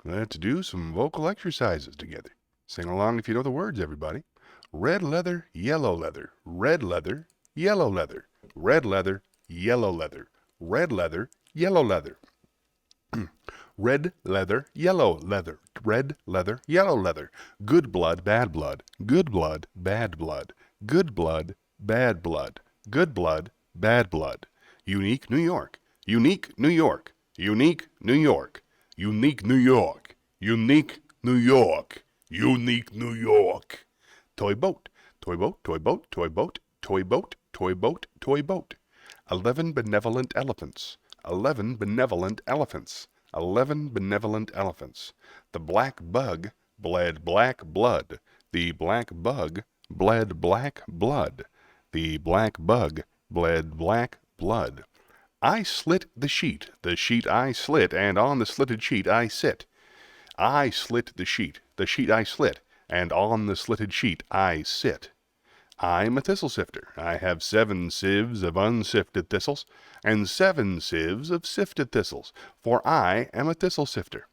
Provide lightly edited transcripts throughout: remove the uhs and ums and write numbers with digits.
Let's do some vocal exercises together. Sing along if you know the words, everybody. Red leather, yellow leather. Red leather, yellow leather. Red leather, yellow leather. Red leather, yellow leather. Red leather, yellow leather. Red leather, yellow leather. Good blood, bad blood. Good blood, bad blood. Good blood, bad blood. Good blood, bad blood. Unique New York. Unique New York. Unique New York. Unique New York. Unique New York. Unique New York. Toy boat. Toy boat, toy boat, toy boat, toy boat, toy boat, toy boat. 11 benevolent elephants. 11 benevolent elephants. 11 benevolent elephants. The black bug bled black blood. The black bug bled black blood. The black bug bled black blood. I slit the sheet I slit, and on the slitted sheet I sit. I slit the sheet I slit, and on the slitted sheet I sit. I'm a thistle sifter. I have 7 sieves of unsifted thistles, and 7 sieves of sifted thistles, for I am a thistle sifter.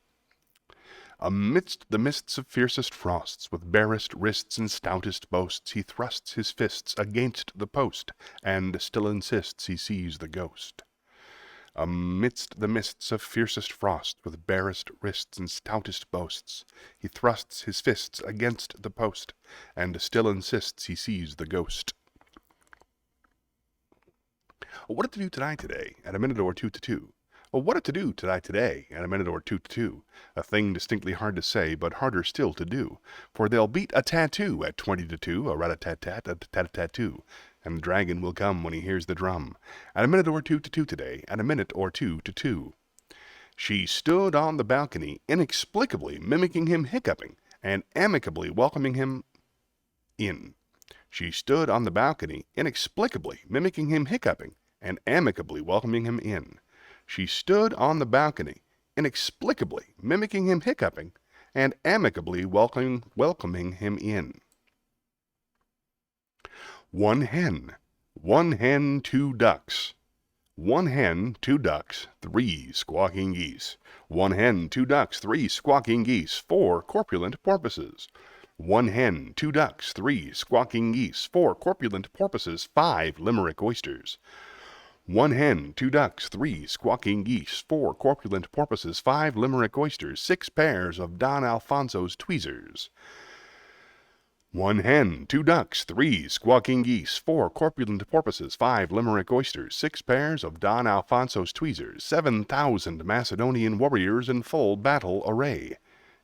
Amidst the mists of fiercest frosts, with barest wrists and stoutest boasts, he thrusts his fists against the post, and still insists he sees the ghost. Amidst the mists of fiercest frost, with barest wrists and stoutest boasts, he thrusts his fists against the post, and still insists he sees the ghost. What to do today, at a minute or two to two? What to do today, at a minute or two to two? A thing distinctly hard to say, but harder still to do. For they'll beat a tattoo at 20 to 2, a rat-a-tat-tat, a tat-a-tat-too. And the dragon will come when he hears the drum. At a minute or two to two today, at a minute or two to two. She stood on the balcony, inexplicably mimicking him hiccuping, and amicably welcoming him in. She stood on the balcony, inexplicably mimicking him hiccuping, and amicably welcoming him in. She stood on the balcony, inexplicably mimicking him hiccuping, and amicably welcoming him in. One hen, 2 ducks. 1 hen, 2 ducks, 3 squawking geese. 1 hen, 2 ducks, 3 squawking geese, 4 corpulent porpoises. 1 hen, 2 ducks, 3 squawking geese, 4 corpulent porpoises, 5 limerick oysters. 1 hen, 2 ducks, 3 squawking geese, 4 corpulent porpoises, 5 limerick oysters, 6 pairs of Don Alfonso's tweezers. 1 hen, 2 ducks, 3 squawking geese, 4 corpulent porpoises, 5 limerick oysters, 6 pairs of Don Alfonso's tweezers, 7,000 Macedonian warriors in full battle array,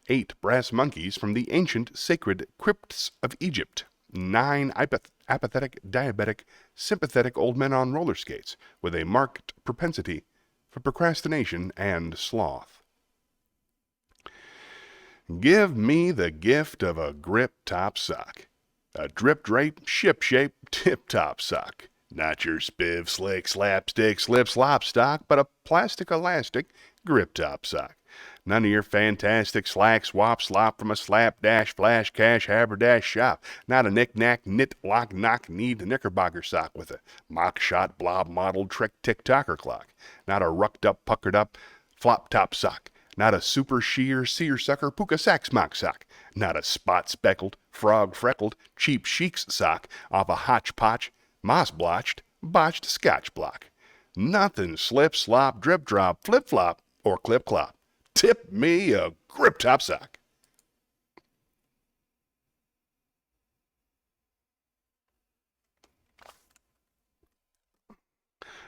8 brass monkeys from the ancient sacred crypts of Egypt, 9 apathetic, diabetic, sympathetic old men on roller skates with a marked propensity for procrastination and sloth. Give me the gift of a grip-top sock. A drip-drape, ship-shape, tip-top sock. Not your spiv, slick, slapstick, slip-slop stock, but a plastic elastic grip-top sock. None of your fantastic slack, swap, slop from a slap-dash, flash, cash, haberdash shop. Not a knick-knack, knit, lock, knock, need knickerbocker sock with a mock-shot, blob-modeled trick tick-tocker clock. Not a rucked-up, puckered-up, flop-top sock. Not a super sheer, seersucker, puka sack smock sock. Not a spot-speckled, frog-freckled, cheap chic sock off a hotchpotch, moss-blotched, botched scotch block. Nothing slip, slop, drip, drop, flip-flop, or clip-clop. Tip me a grip-top sock.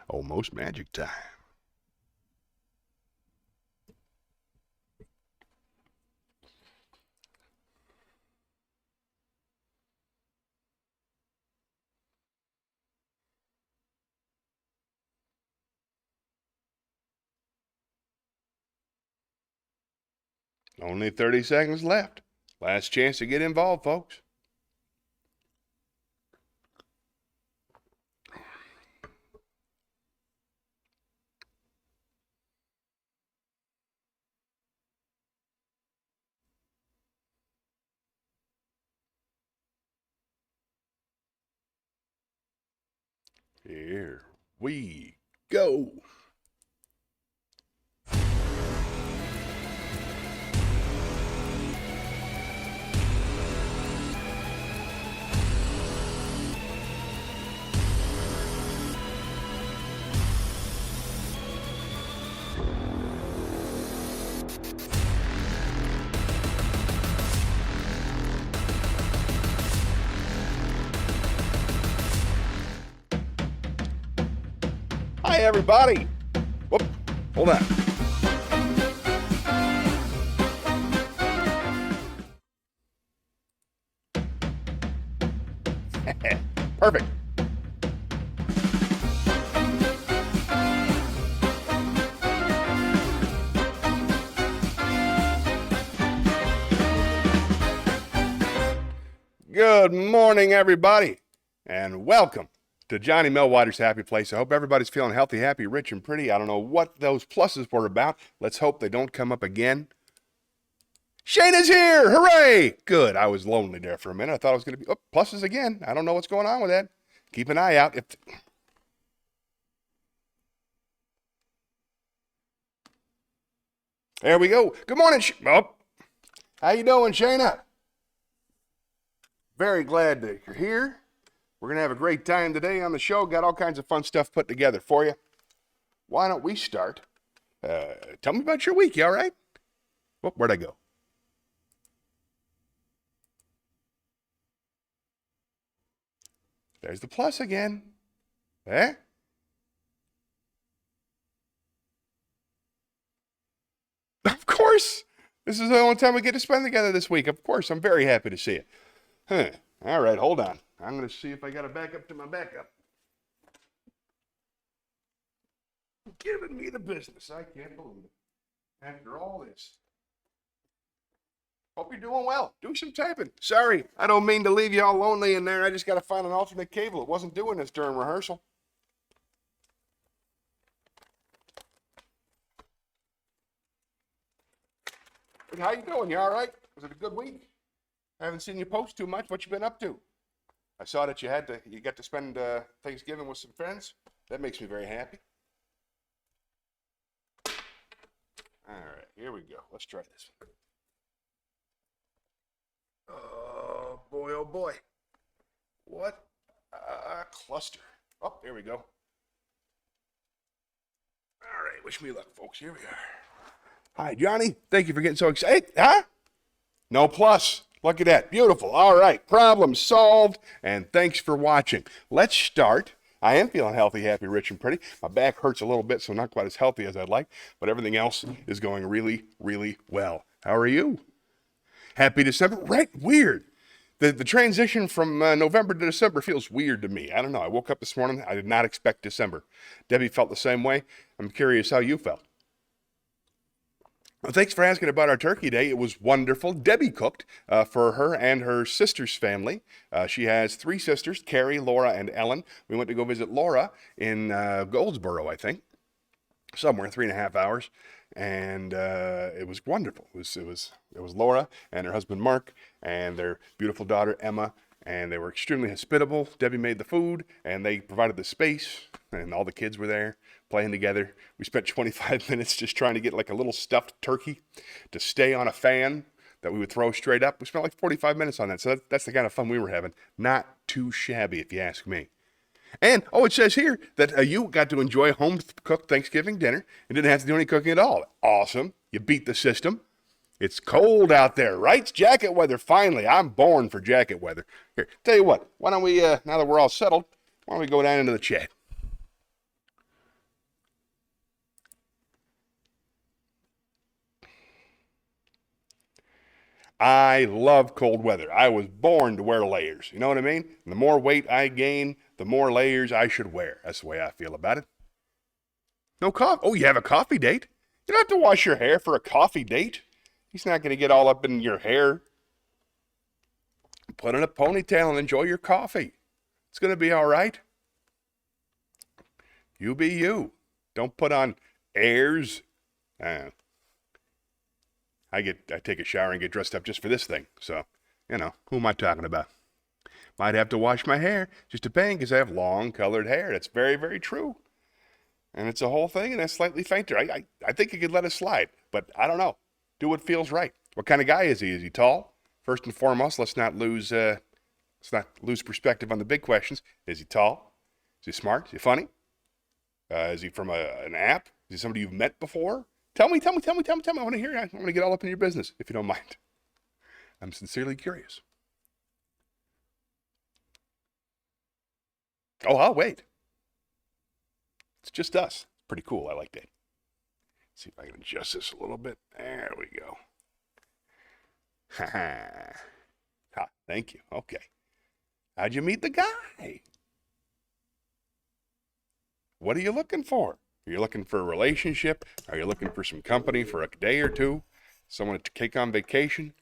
Almost magic time. Only 30 seconds left. Last chance to get involved, folks. Here we go. Hi, everybody. Whoop, hold on. Perfect. Good morning, everybody, and welcome to Johnny Millwater's Happy Place. I hope everybody's feeling healthy, happy, rich, and pretty. I don't know what those pluses were about. Let's hope they don't come up again. Shayna's here! Hooray! Good. I was lonely there for a minute. I thought I was going to be pluses again. I don't know what's going on with that. Keep an eye out. There we go. Good morning. How you doing, Shayna? Very glad that you're here. We're going to have a great time today on the show. Got all kinds of fun stuff put together for you. Why don't we start? Tell me about your week. You all right? Where'd I go? There's the plus again. Eh? Of course. This is the only time we get to spend together this week. Of course. I'm very happy to see you. Huh. All right, hold on. I'm going to see if I got a backup to my backup. Giving me the business. I can't believe it. After all this. Hope you're doing well. Do some typing. Sorry, I don't mean to leave you all lonely in there. I just got to find an alternate cable. It wasn't doing this during rehearsal. But how you doing? You all right? Was it a good week? I haven't seen you post too much. What you been up to? I saw that you got to spend Thanksgiving with some friends. That makes me very happy. All right, here we go. Let's try this. Oh boy. What a cluster. Oh, there we go. All right, wish me luck, folks. Here we are. Hi, Johnny. Thank you for getting so excited. Huh? No plus. Look at that. Beautiful. All right. Problem solved. And thanks for watching. Let's start. I am feeling healthy, happy, rich, and pretty. My back hurts a little bit, so not quite as healthy as I'd like. But everything else is going really, really well. How are you? Happy December? Right. Weird. The transition from November to December feels weird to me. I don't know. I woke up this morning. I did not expect December. Debbie felt the same way. I'm curious how you felt. Well, thanks for asking about our turkey day. It was wonderful. Debbie cooked for her and her sister's family. She has 3 sisters, Carrie, Laura, and Ellen. We went to go visit Laura in Goldsboro, I think, somewhere 3.5 hours, and it was wonderful. It was Laura and her husband Mark and their beautiful daughter Emma, and they were extremely hospitable. Debbie made the food, and they provided the space, and all the kids were there playing together. We spent 25 minutes just trying to get like a little stuffed turkey to stay on a fan that we would throw straight up. We spent like 45 minutes on that, so that's the kind of fun we were having. Not too shabby, if you ask me. And, it says here that you got to enjoy home-cooked Thanksgiving dinner and didn't have to do any cooking at all. Awesome. You beat the system. It's cold out there, right? It's jacket weather, finally. I'm born for jacket weather. Here, tell you what, why don't we, now that we're all settled, why don't we go down into the chat? I love cold weather. I was born to wear layers. You know what I mean? And the more weight I gain, the more layers I should wear. That's the way I feel about it. No coffee. Oh, you have a coffee date? You don't have to wash your hair for a coffee date. He's not going to get all up in your hair. Put in a ponytail and enjoy your coffee. It's going to be all right. You be you. Don't put on airs. I take a shower and get dressed up just for this thing. So, who am I talking about? Might have to wash my hair, just a pain, because I have long colored hair. That's very, very true. And it's a whole thing, and it's slightly fainter. I think you could let it slide, but I don't know. Do what feels right. What kind of guy is he? Is he tall? First and foremost, let's not lose perspective on the big questions. Is he tall? Is he smart? Is he funny? Is he from an app? Is he somebody you've met before? Tell me. I want to hear it. I want to get all up in your business, if you don't mind. I'm sincerely curious. Oh, I'll wait. It's just us. It's pretty cool. I like that. Let's see if I can adjust this a little bit. There we go. Ha, thank you. Okay. How'd you meet the guy? What are you looking for? Are you looking for a relationship? Are you looking for some company for a day or two? Someone to take on vacation?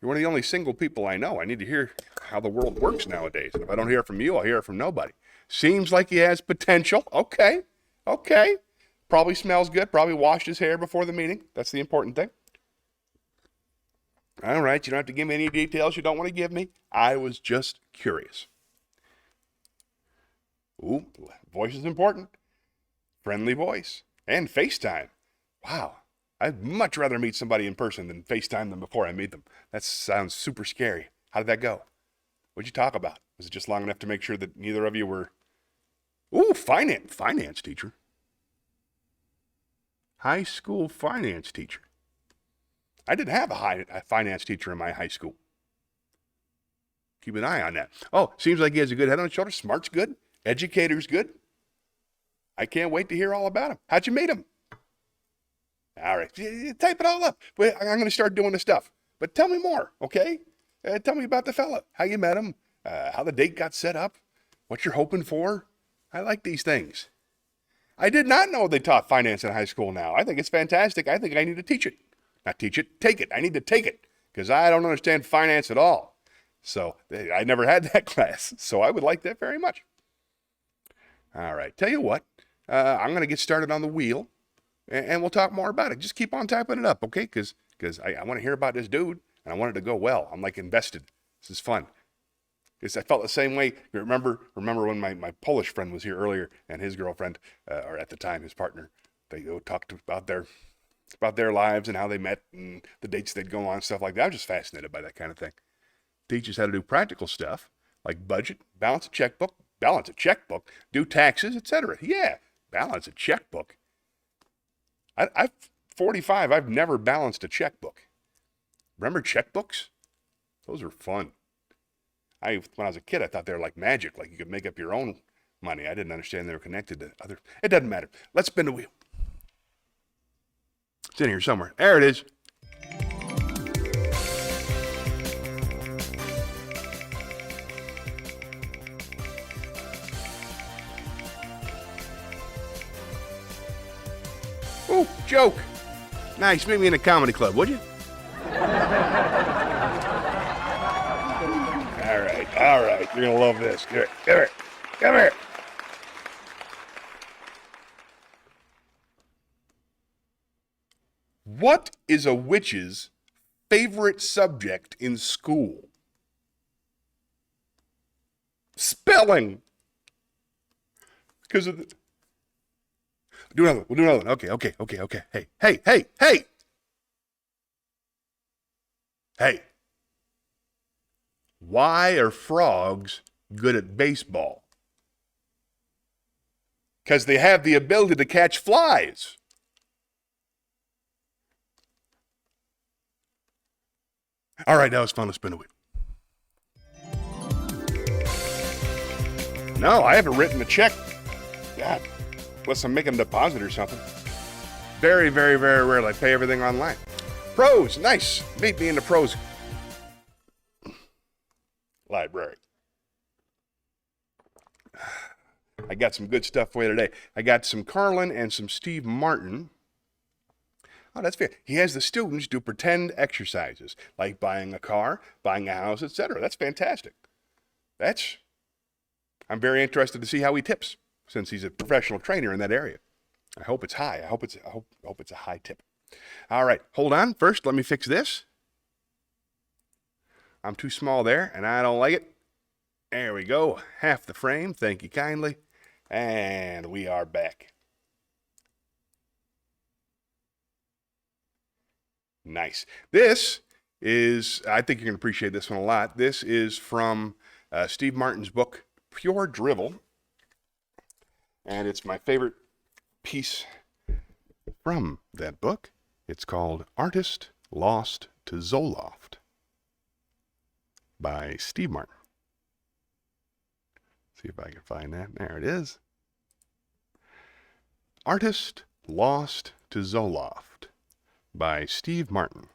You're one of the only single people I know. I need to hear how the world works nowadays. And if I don't hear from you, I'll hear from nobody. Seems like he has potential. Okay. Probably smells good. Probably washed his hair before the meeting. That's the important thing. All right. You don't have to give me any details you don't want to give me. I was just curious. Ooh, voice is important. Friendly voice. And FaceTime. Wow. I'd much rather meet somebody in person than FaceTime them before I meet them. That sounds super scary. How did that go? What'd you talk about? Was it just long enough to make sure that neither of you were... Ooh, finance teacher. High school finance teacher. I didn't have a finance teacher in my high school. Keep an eye on that. Oh, seems like he has a good head on his shoulders. Smart's good. Educator's good. I can't wait to hear all about him. How'd you meet him? All right. Type it all up. I'm going to start doing the stuff. But tell me more, okay? Tell me about the fella. How you met him. How the date got set up. What you're hoping for. I like these things. I did not know they taught finance in high school now. I think it's fantastic. I think I need to teach it. Not teach it, take it. I need to take it because I don't understand finance at all. So I never had that class. So I would like that very much. All right. Tell you what, I'm going to get started on the wheel and we'll talk more about it. Just keep on typing it up, okay? Because I want to hear about this dude and I want it to go well. I'm like invested. This is fun. Because I felt the same way. Remember when my Polish friend was here earlier and his girlfriend, or at the time his partner, they talked about their lives and how they met and the dates they'd go on, stuff like that. I was just fascinated by that kind of thing. Teach us how to do practical stuff like budget, balance a checkbook, do taxes, etc. Yeah, balance a checkbook. I'm 45. I've never balanced a checkbook. Remember checkbooks? Those are fun. When I was a kid, I thought they were like magic, like you could make up your own money. I didn't understand they were connected to other. It doesn't matter. Let's spin the wheel. It's in here somewhere. There it is. Ooh, joke. Nice. Meet me in a comedy club, would you? All right. You're going to love this. Come here. What is a witch's favorite subject in school? Spelling. Because of the... Do another one. We'll do another one. Okay. Hey. Why are frogs good at baseball? Because they have the ability to catch flies. All right, that was fun to spin a wheel. No, I haven't written a check. God, unless I'm making a deposit or something. Very, very, very rarely. I pay everything online. Pros, nice. Meet me in the pros library. I got some good stuff for you today. I got some Carlin and some Steve Martin. Oh, that's fair. He has the students do pretend exercises, like buying a car, buying a house, etc. That's fantastic. I'm very interested to see how he tips, since he's a professional trainer in that area. I hope it's high. I hope it's a high tip. All right, hold on. First, let me fix this. I'm too small there, and I don't like it. There we go. Half the frame. Thank you kindly. And we are back. Nice. This is, I think you're going to appreciate this one a lot. This is from Steve Martin's book, Pure Drivel. And it's my favorite piece from that book. It's called Artist Lost to Zoloft by Steve Martin. See if I can find that. There it is. Artist Lost to Zoloft by Steve Martin.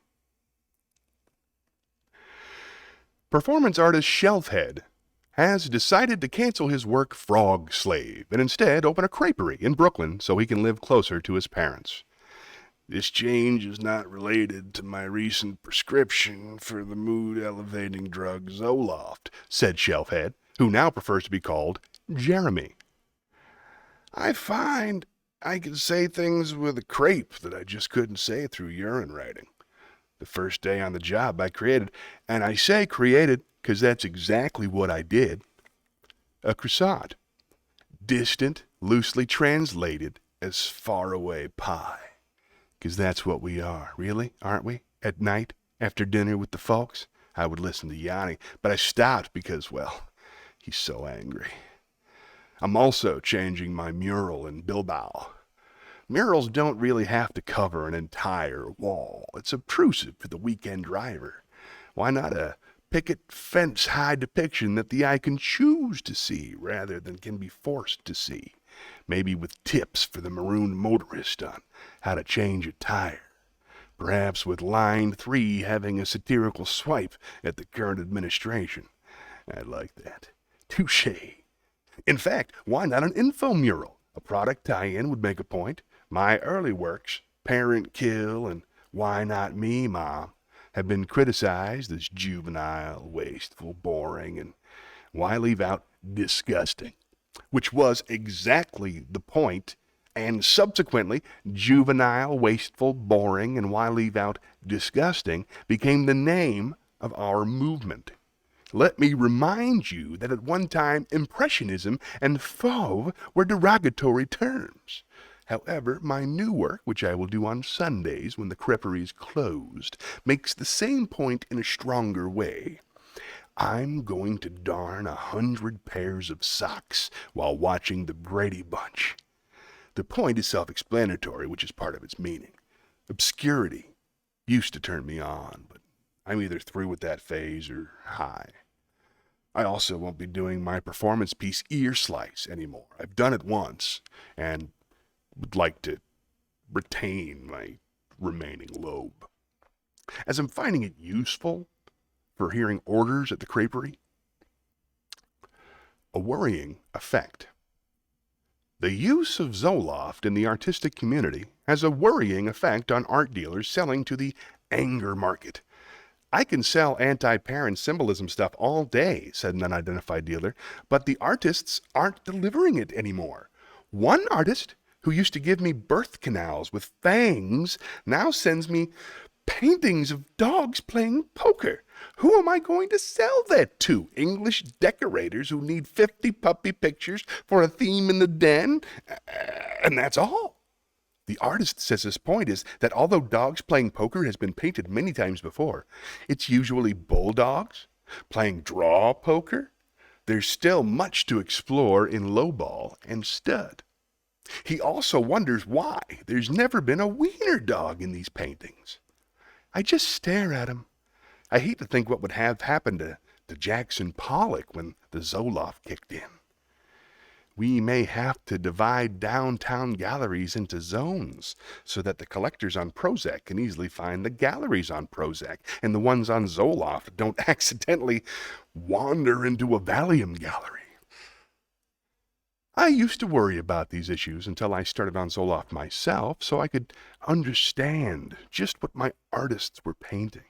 Performance artist Shelfhead has decided to cancel his work Frog Slave and instead open a creperie in Brooklyn so he can live closer to his parents. This change is not related to my recent prescription for the mood-elevating drug Zoloft, said Shelfhead, who now prefers to be called Jeremy. I find I can say things with a crepe that I just couldn't say through urine writing. The first day on the job I created, and I say created because that's exactly what I did, a croissant. Distant, loosely translated as faraway pie. Because that's what we are, really, aren't we? At night, after dinner with the folks, I would listen to Yanni, but I stopped because, well, he's so angry. I'm also changing my mural in Bilbao. Murals don't really have to cover an entire wall. It's obtrusive for the weekend driver. Why not a picket fence high depiction that the eye can choose to see rather than can be forced to see? Maybe with tips for the marooned motorist on how to change a tire. Perhaps with line 3 having a satirical swipe at the current administration. I like that. Touché. In fact, why not an info mural? A product tie-in would make a point. My early works, Parent Kill and Why Not Me, Mom, have been criticized as juvenile, wasteful, boring, and why leave out disgusting? Which was exactly the point, and subsequently, juvenile, wasteful, boring, and why leave out disgusting became the name of our movement. Let me remind you that at one time Impressionism and Fauve were derogatory terms. However, my new work, which I will do on Sundays when the creperie is closed, makes the same point in a stronger way. I'm going to darn 100 pairs of socks while watching the Brady Bunch. The point is self-explanatory, which is part of its meaning. Obscurity used to turn me on, but I'm either through with that phase or high. I also won't be doing my performance piece Ear Slice anymore. I've done it once, and would like to retain my remaining lobe. As I'm finding it useful for hearing orders at the creperie, a worrying effect. The use of Zoloft in the artistic community has a worrying effect on art dealers selling to the anger market. I can sell anti-parent symbolism stuff all day, said an unidentified dealer, but the artists aren't delivering it anymore. One artist who used to give me birth canals with fangs now sends me paintings of dogs playing poker. Who am I going to sell that to? English decorators who need 50 puppy pictures for a theme in the den? And that's all. The artist says his point is that although dogs playing poker has been painted many times before, it's usually bulldogs playing draw poker. There's still much to explore in lowball and stud. He also wonders why there's never been a wiener dog in these paintings. I just stare at him. I hate to think what would have happened to Jackson Pollock when the Zoloft kicked in. We may have to divide downtown galleries into zones so that the collectors on Prozac can easily find the galleries on Prozac and the ones on Zoloft don't accidentally wander into a Valium gallery. I used to worry about these issues until I started on Zoloft myself so I could understand just what my artists were painting.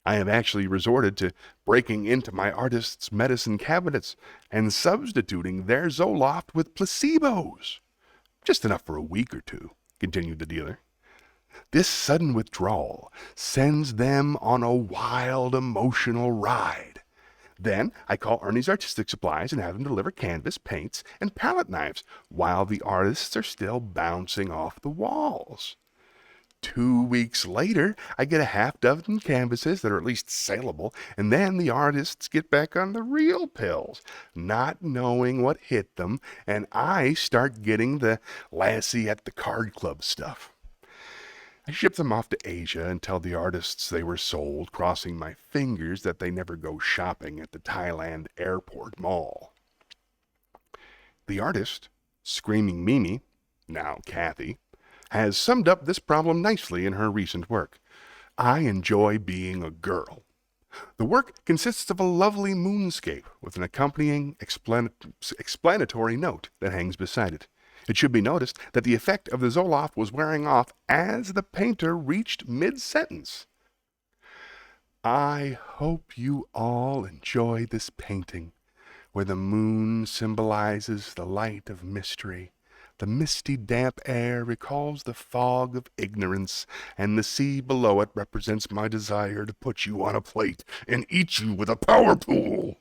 I have actually resorted to breaking into my artists' medicine cabinets and substituting their Zoloft with placebos. Just enough for a week or two, continued the dealer. This sudden withdrawal sends them on a wild emotional ride. Then I call Ernie's Artistic Supplies and have them deliver canvas, paints, and palette knives while the artists are still bouncing off the walls. 2 weeks later, I get a half dozen canvases that are at least saleable, and then the artists get back on the real pills, not knowing what hit them, and I start getting the Lassie at the Card Club stuff. I ship them off to Asia and tell the artists they were sold, crossing my fingers that they never go shopping at the Thailand airport mall. The artist, Screaming Mimi, now Kathy, has summed up this problem nicely in her recent work, I Enjoy Being a Girl. The work consists of a lovely moonscape with an accompanying explanatory note that hangs beside it. It should be noticed that the effect of the Zoloft was wearing off as the painter reached mid-sentence. I hope you all enjoy this painting, where the moon symbolizes the light of mystery. The misty, damp air recalls the fog of ignorance, and the sea below it represents my desire to put you on a plate and eat you with a power pool.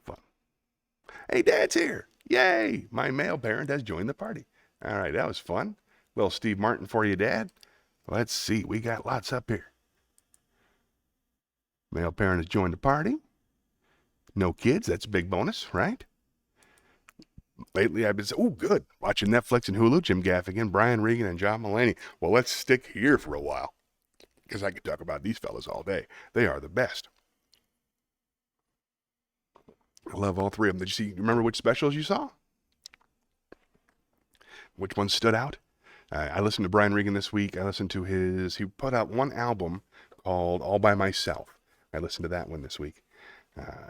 Fun. Hey, Dad's here. Yay! My male parent has joined the party. All right, that was fun. Little Steve Martin for you, Dad. Let's see, we got lots up here. Male parent has joined the party. No kids, that's a big bonus, right? Lately I've been, good, watching Netflix and Hulu, Jim Gaffigan, Brian Regan, and John Mulaney. Well, let's stick here for a while, because I could talk about these fellas all day. They are the best. I love all three of them. Did you remember which specials you saw? Which ones stood out? I listened to Brian Regan this week. I listened to he put out one album called All By Myself. I listened to that one this week.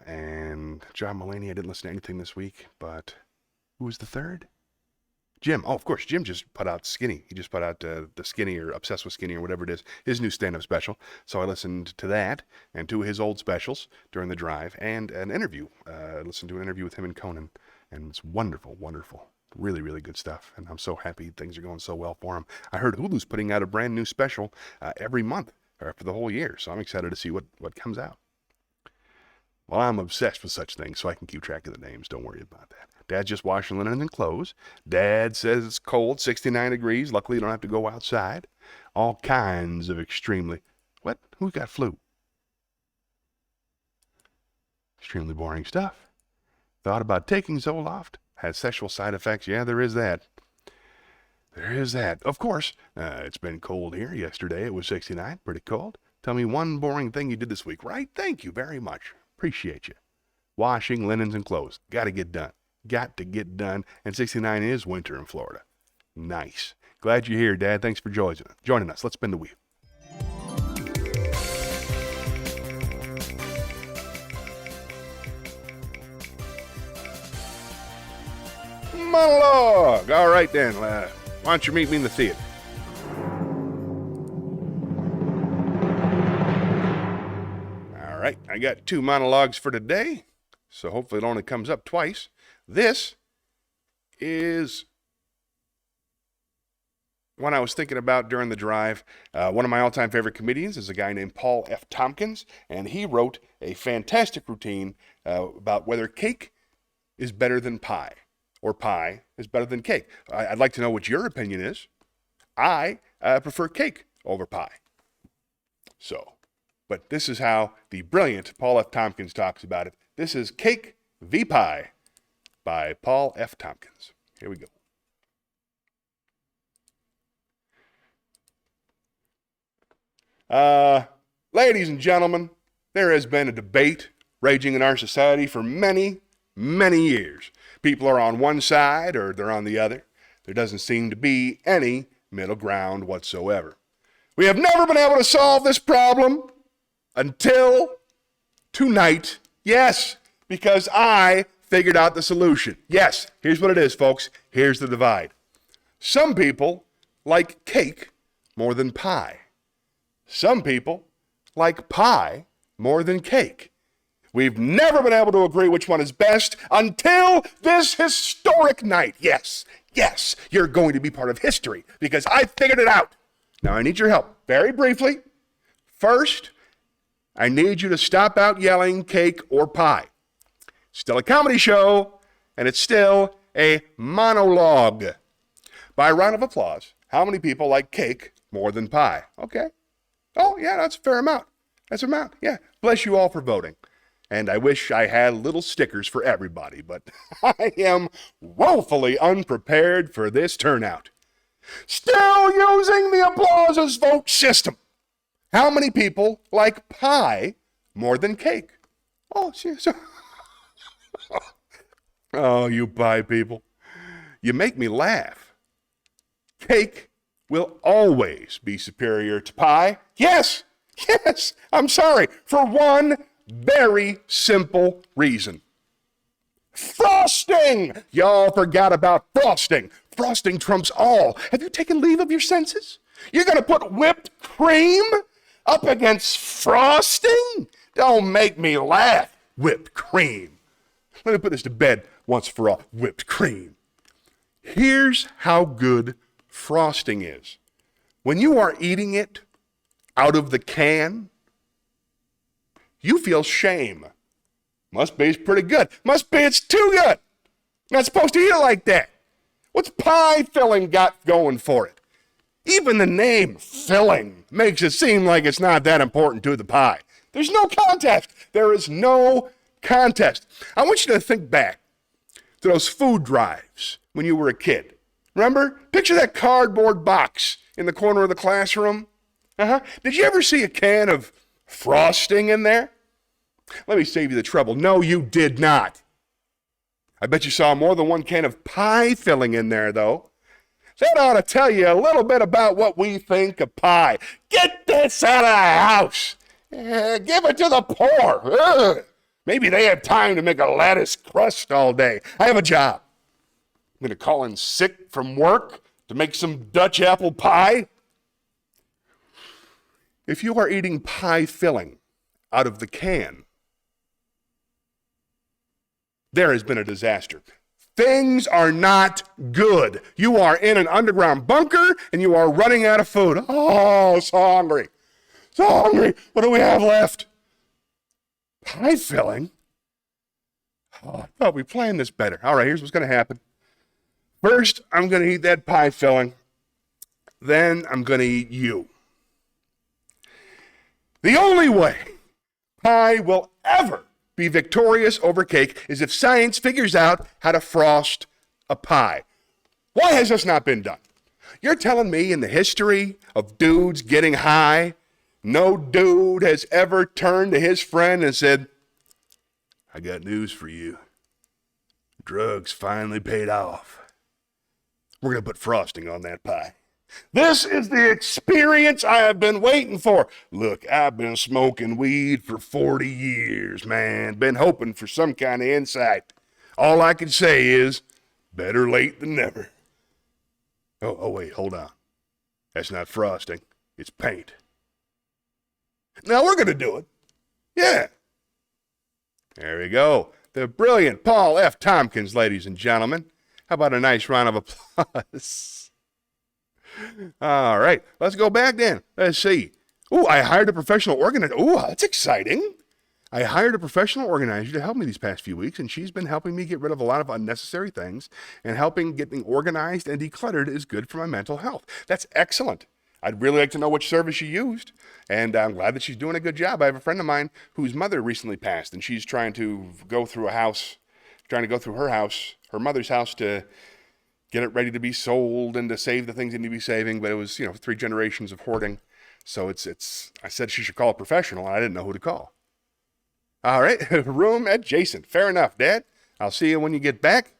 And John Mulaney, I didn't listen to anything this week, but who was the third? Jim. Oh, of course, Jim just put out Skinny. He just put out the Skinny or Obsessed with Skinny or whatever it is, his new stand-up special. So I listened to that and to his old specials during the drive and an interview. I listened to an interview with him and Conan, and it's wonderful, wonderful. Really, really good stuff, and I'm so happy things are going so well for him. I heard Hulu's putting out a brand new special every month or for the whole year, so I'm excited to see what comes out. Well, I'm obsessed with such things, so I can keep track of the names. Don't worry about that. Dad's just washing linen and clothes. Dad says it's cold, 69 degrees. Luckily, you don't have to go outside. All kinds of extremely... What? Who got flu? Extremely boring stuff. Thought about taking Zoloft. Has sexual side effects. Yeah, there is that. There is that. Of course, it's been cold here. Yesterday, it was 69. Pretty cold. Tell me one boring thing you did this week, right? Thank you very much. Appreciate you. Washing linens and clothes. Got to get done. Got to get done. And 69 is winter in Florida. Nice. Glad you're here, Dad. Thanks for joining us. Let's spin the wheel. Monologue. All right, then. Why don't you meet me in the theater? All right, I got 2 monologues for today, so hopefully it only comes up twice. This is one I was thinking about during the drive. One of my all-time favorite comedians is a guy named Paul F. Tompkins, and he wrote a fantastic routine about whether cake is better than pie, or pie is better than cake. I'd like to know what your opinion is. I prefer cake over pie. But this is how the brilliant Paul F. Tompkins talks about it. This is Cake v. Pie by Paul F. Tompkins. Here we go. Ladies and gentlemen, there has been a debate raging in our society for many, many years. People are on one side or they're on the other. There doesn't seem to be any middle ground whatsoever. We have never been able to solve this problem until tonight. Yes, because I figured out the solution. Yes, here's what it is, folks. Here's the divide. Some people like cake more than pie. Some people like pie more than cake. We've never been able to agree which one is best until this historic night. Yes, you're going to be part of history because I figured it out. Now I need your help very briefly. First, I need you to stop out yelling cake or pie. It's still a comedy show, and it's still a monologue. By a round of applause, how many people like cake more than pie? Okay. Oh, yeah, that's a fair amount. That's an amount. Yeah. Bless you all for voting. And I wish I had little stickers for everybody, but I am woefully unprepared for this turnout. Still using the applauses vote system. How many people like pie more than cake? Oh, Oh, you pie people. You make me laugh. Cake will always be superior to pie. Yes, yes, I'm sorry. For one very simple reason. Frosting! Y'all forgot about frosting. Frosting trumps all. Have you taken leave of your senses? You're going to put whipped cream up against frosting? Don't make me laugh. Whipped cream. Let me put this to bed once for all. Whipped cream. Here's how good frosting is. When you are eating it out of the can, you feel shame. Must be it's pretty good. Must be it's too good. Not supposed to eat it like that. What's pie filling got going for it? Even the name filling makes it seem like it's not that important to the pie. There's no contest. There is no contest. I want you to think back to those food drives when you were a kid. Remember? Picture that cardboard box in the corner of the classroom. Did you ever see a can of frosting in there? Let me save you the trouble. No, you did not. I bet you saw more than one can of pie filling in there, though. That ought to tell you a little bit about what we think of pie. Get this out of the house. Give it to the poor. Ugh. Maybe they have time to make a lattice crust all day. I have a job. I'm going to call in sick from work to make some Dutch apple pie. If you are eating pie filling out of the can, there has been a disaster. Things are not good. You are in an underground bunker and you are running out of food. Oh, so hungry. So hungry. What do we have left? Pie filling? Oh, I thought we planned this better. All right, here's what's going to happen. First, I'm going to eat that pie filling. Then I'm going to eat you. The only way pie will ever be victorious over cake is if science figures out how to frost a pie. Why has this not been done? You're telling me in the history of dudes getting high, no dude has ever turned to his friend and said, I got news for you. Drugs finally paid off. We're going to put frosting on that pie. This is the experience I have been waiting for. Look, I've been smoking weed for 40 years, man. Been hoping for some kind of insight. All I can say is, better late than never. Oh, wait, hold on. That's not frosting. It's paint. Now we're going to do it. Yeah. There we go. The brilliant Paul F. Tompkins, ladies and gentlemen. How about a nice round of applause? All right, let's go back then. Let's see. Ooh, I hired a professional organizer. Ooh, that's exciting. I hired a professional organizer to help me these past few weeks, and she's been helping me get rid of a lot of unnecessary things, and helping getting organized and decluttered is good for my mental health. That's excellent. I'd really like to know which service she used, and I'm glad that she's doing a good job. I have a friend of mine whose mother recently passed, and she's trying to go through her house, her mother's house, to get it ready to be sold and to save the things that need to be saving. But it was, 3 generations of hoarding. So I said she should call a professional, and I didn't know who to call. All right, room adjacent. Fair enough, Dad. I'll see you when you get back.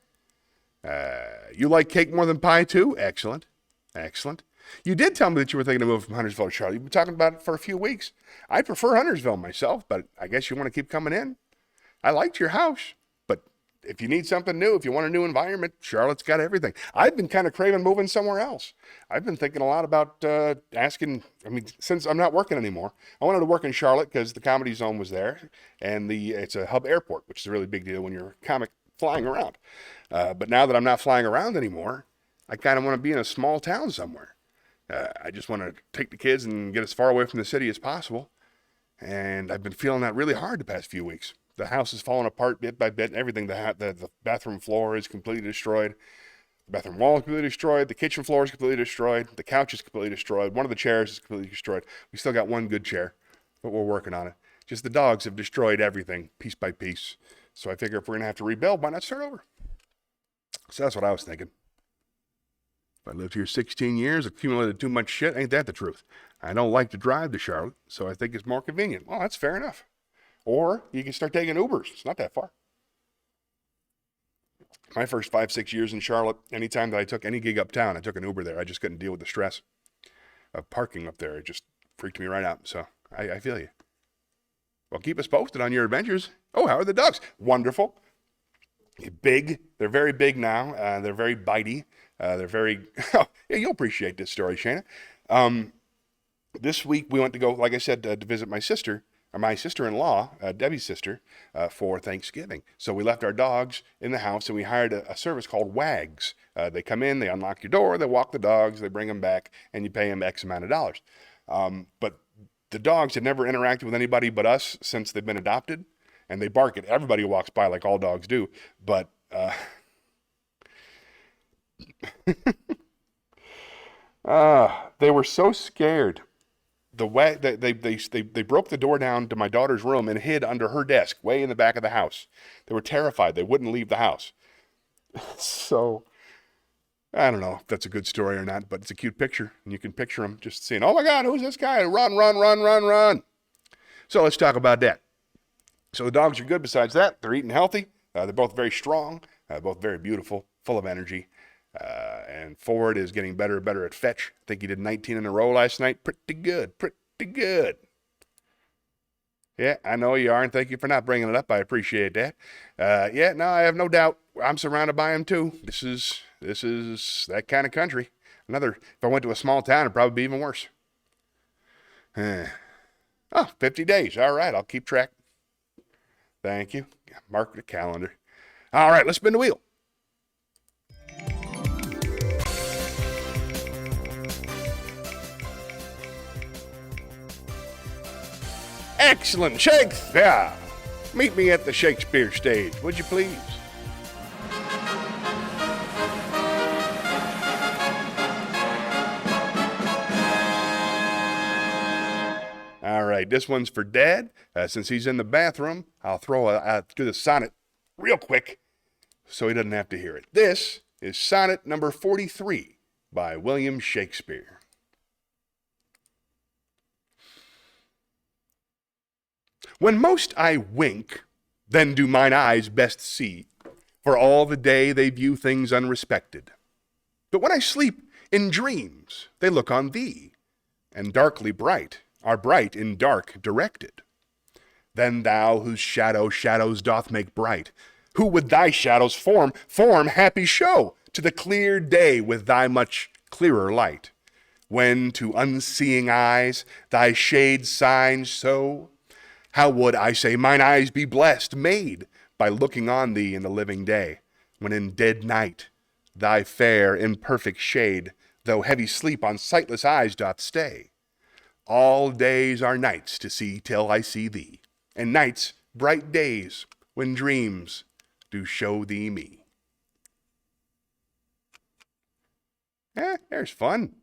You like cake more than pie, too? Excellent. Excellent. You did tell me that you were thinking of moving from Huntersville to Charlotte. You've been talking about it for a few weeks. I prefer Huntersville myself, but I guess you want to keep coming in. I liked your house, but if you need something new, if you want a new environment, Charlotte's got everything. I've been kind of craving moving somewhere else. I've been thinking a lot about since I'm not working anymore, I wanted to work in Charlotte because the Comedy Zone was there, and it's a hub airport, which is a really big deal when you're a comic flying around. But now that I'm not flying around anymore, I kind of want to be in a small town somewhere. I just want to take the kids and get as far away from the city as possible. And I've been feeling that really hard the past few weeks. The house is falling apart bit by bit and everything. The bathroom floor is completely destroyed. The bathroom wall is completely destroyed. The kitchen floor is completely destroyed. The couch is completely destroyed. One of the chairs is completely destroyed. We still got one good chair, but we're working on it. Just the dogs have destroyed everything piece by piece. So I figure if we're going to have to rebuild, why not start over? So that's what I was thinking. I lived here 16 years, accumulated too much shit. Ain't that the truth? I don't like to drive to Charlotte, so I think it's more convenient. Well, that's fair enough. Or you can start taking Ubers. It's not that far. My first 5-6 years in Charlotte, anytime that I took any gig uptown, I took an Uber there. I just couldn't deal with the stress of parking up there. It just freaked me right out. So I feel you. Well, keep us posted on your adventures. Oh, how are the dogs? Wonderful. Big. They're very big now. They're very bitey. They're very... Oh, yeah, you'll appreciate this story, Shayna. This week we went to go, like I said, to visit my sister, or my sister-in-law, Debbie's sister, for Thanksgiving. So we left our dogs in the house and we hired a service called WAGs. They come in, they unlock your door, they walk the dogs, they bring them back, and you pay them X amount of dollars. But the dogs had never interacted with anybody but us since they've been adopted, and they bark at everybody who walks by like all dogs do. But they were so scared. They broke the door down to my daughter's room and hid under her desk, way in the back of the house. They were terrified. They wouldn't leave the house. So, I don't know if that's a good story or not, but it's a cute picture. And you can picture them just saying, oh my God, who's this guy? Run, run, run, run, run. So let's talk about that. So the dogs are good besides that. They're eating healthy. They're both very strong, both very beautiful, full of energy. And Ford is getting better and better at fetch. I think he did 19 in a row last night. Pretty good, pretty good. Yeah, I know you are, and thank you for not bringing it up. I appreciate that. Yeah, no, I have no doubt. I'm surrounded by them too. This is that kind of country. If I went to a small town, it'd probably be even worse. 50 days. All right, I'll keep track. Thank you. Mark the calendar. All right, let's spin the wheel. Excellent, Shakespeare. Meet me at the Shakespeare stage, would you please? All right, this one's for Dad. Since he's in the bathroom, I'll do the sonnet real quick so he doesn't have to hear it. This is sonnet number 43 by William Shakespeare. When most I wink, then do mine eyes best see, for all the day they view things unrespected. But when I sleep in dreams, they look on thee, and darkly bright are bright in dark directed. Then thou, whose shadow shadows doth make bright, who with thy shadow's form happy show to the clear day with thy much clearer light, when to unseeing eyes thy shade signs so, how would, I say, mine eyes be blessed, made by looking on thee in the living day, when in dead night thy fair imperfect shade, though heavy sleep on sightless eyes doth stay. All days are nights to see till I see thee, and nights bright days when dreams do show thee me. There's fun.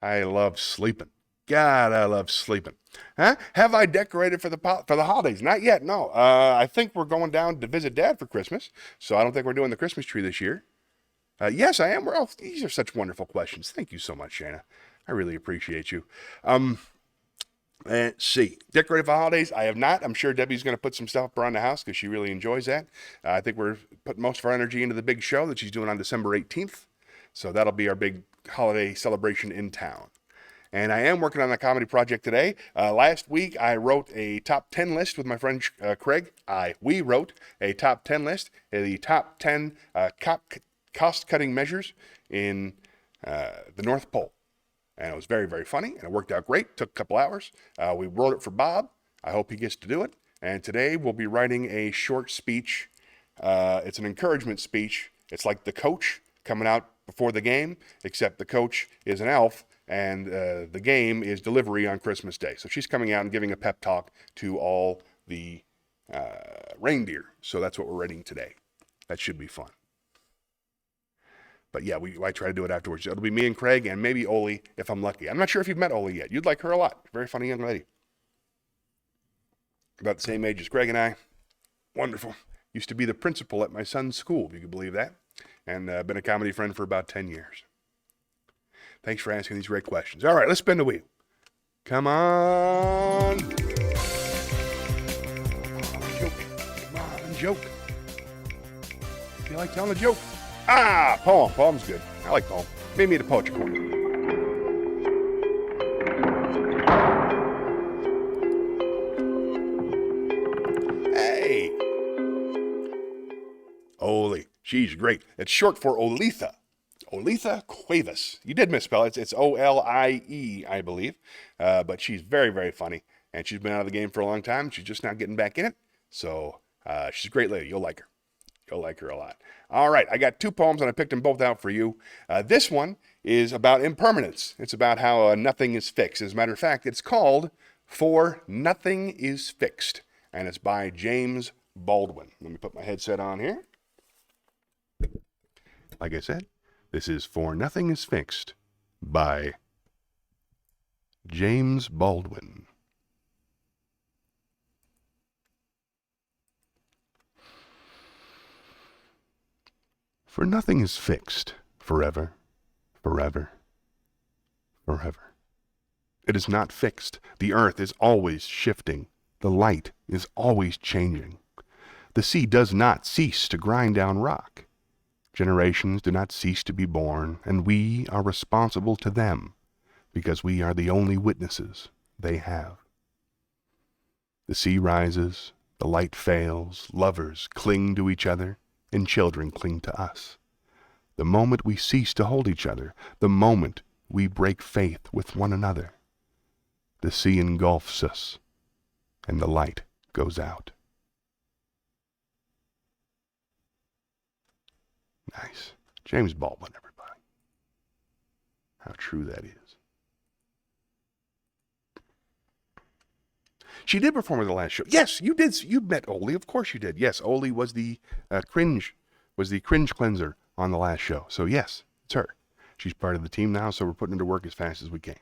I love sleeping. God, I love sleeping. Have I decorated for the holidays? Not yet, no. I think we're going down to visit Dad for Christmas, so I don't think we're doing the Christmas tree this year. Yes, I am. Well, these are such wonderful questions. Thank you so much, Shayna. I really appreciate you. Let's see. Decorated for holidays? I have not. I'm sure Debbie's going to put some stuff up around the house because she really enjoys that. I think we're putting most of our energy into the big show that she's doing on December 18th. So that'll be our big holiday celebration in town. And I am working on a comedy project today. Last week, I wrote a top 10 list with my friend Craig. We wrote a top 10 list, the top 10 cost-cutting measures in the North Pole. And it was very, very funny, and it worked out great. Took a couple hours. We wrote it for Bob. I hope he gets to do it. And today, we'll be writing a short speech. It's an encouragement speech. It's like the coach coming out before the game, except the coach is an elf, and the game is delivery on Christmas Day. So she's coming out and giving a pep talk to all the reindeer. So that's what we're writing today. That should be fun. But yeah, I try to do it afterwards. It'll be me and Craig and maybe Oli if I'm lucky. I'm not sure if you've met Oli yet. You'd like her a lot. Very funny young lady. About the same age as Craig and I. Wonderful. Used to be the principal at my son's school, if you could believe that. And been a comedy friend for about 10 years. Thanks for asking these great questions. All right, let's spin the wheel. Come on. joke. You like telling a joke? Ah, poem. Poem's good. I like poem. Meet me at the poetry corner. Hey. Oli. She's great. It's short for Olitha. Olitha Cuevas. You did misspell it. It's O-L-I-E, I believe. But she's very, very funny. And she's been out of the game for a long time. She's just now getting back in it. So she's a great lady. You'll like her. You'll like her a lot. All right. I got 2 poems, and I picked them both out for you. This one is about impermanence. It's about how nothing is fixed. As a matter of fact, it's called For Nothing is Fixed. And it's by James Baldwin. Let me put my headset on here. Like I said, this is For Nothing is Fixed by James Baldwin. For nothing is fixed forever, forever, forever. It is not fixed. The earth is always shifting. The light is always changing. The sea does not cease to grind down rock. Generations do not cease to be born, and we are responsible to them because we are the only witnesses they have. The sea rises, the light fails, lovers cling to each other, and children cling to us. The moment we cease to hold each other, the moment we break faith with one another, the sea engulfs us, and the light goes out. Nice. James Baldwin, everybody. How true that is. She did perform at the last show. Yes, you did. You met Oli. Of course you did. Yes, Oli was the cringe cleanser on the last show. So yes, it's her. She's part of the team now, so we're putting her to work as fast as we can.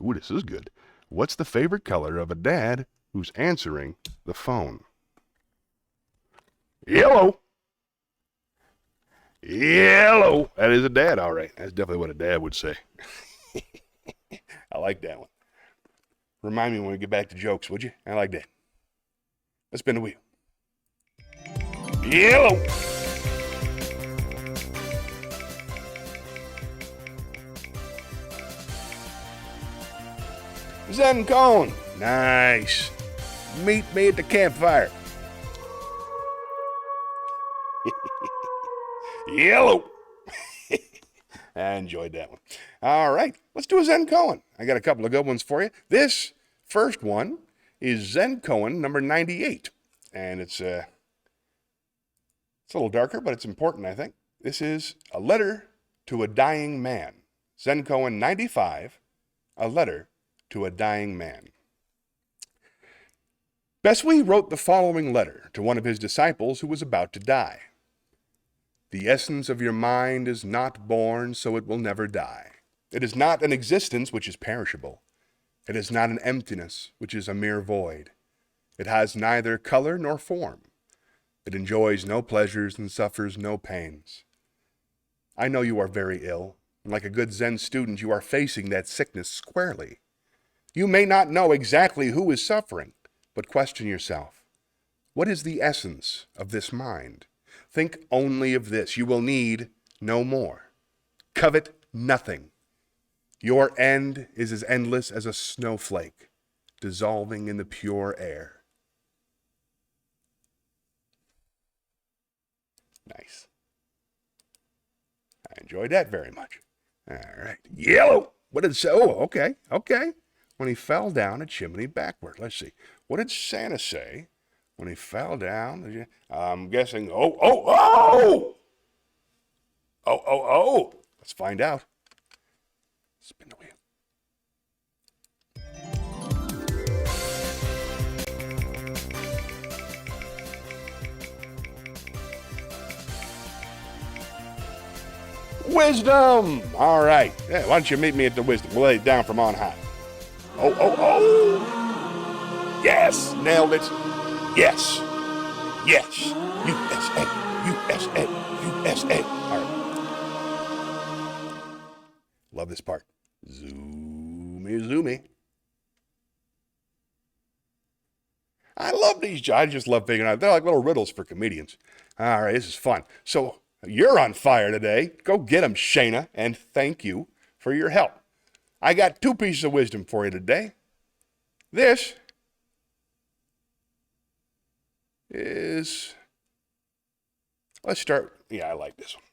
Ooh, this is good. What's the favorite color of a dad who's answering the phone? Yellow. Yellow. That is a dad, all right. That's definitely what a dad would say. I like that one. Remind me when we get back to jokes, would you? I like that. Let's spin the wheel. Yellow. Zen Koan. Nice. Meet me at the campfire. Yellow. I enjoyed that one. All right, let's do a Zen Koan. I got a couple of good ones for you. This first one is Zen Koan number 98. And it's a little darker, but it's important, I think. This is A Letter to a Dying Man. Zen Koan 95, A Letter to a Dying Man. Beswi wrote the following letter to one of his disciples who was about to die. The essence of your mind is not born, so it will never die. It is not an existence which is perishable. It is not an emptiness which is a mere void. It has neither color nor form. It enjoys no pleasures and suffers no pains. I know you are very ill, and like a good Zen student, you are facing that sickness squarely. You may not know exactly who is suffering, but question yourself. What is the essence of this mind? Think only of this. You will need no more. Covet nothing. Your end is as endless as a snowflake, dissolving in the pure air. Nice. I enjoyed that very much. All right. Yellow. What did it say? Oh, okay. When he fell down a chimney backward. Let's see. What did Santa say when he fell down? I'm guessing, oh. Let's find out. Spin the wheel. Wisdom! All right. Yeah, why don't you meet me at the wisdom? We'll lay it down from on high. Oh. Yes! Nailed it. Yes. USA. All right. Love this part. Zoomy. I love these. I just love figuring out. They're like little riddles for comedians. All right, this is fun. So you're on fire today. Go get them, Shayna, and thank you for your help. I got 2 pieces of wisdom for you today. This is, let's start. Yeah, I like this one.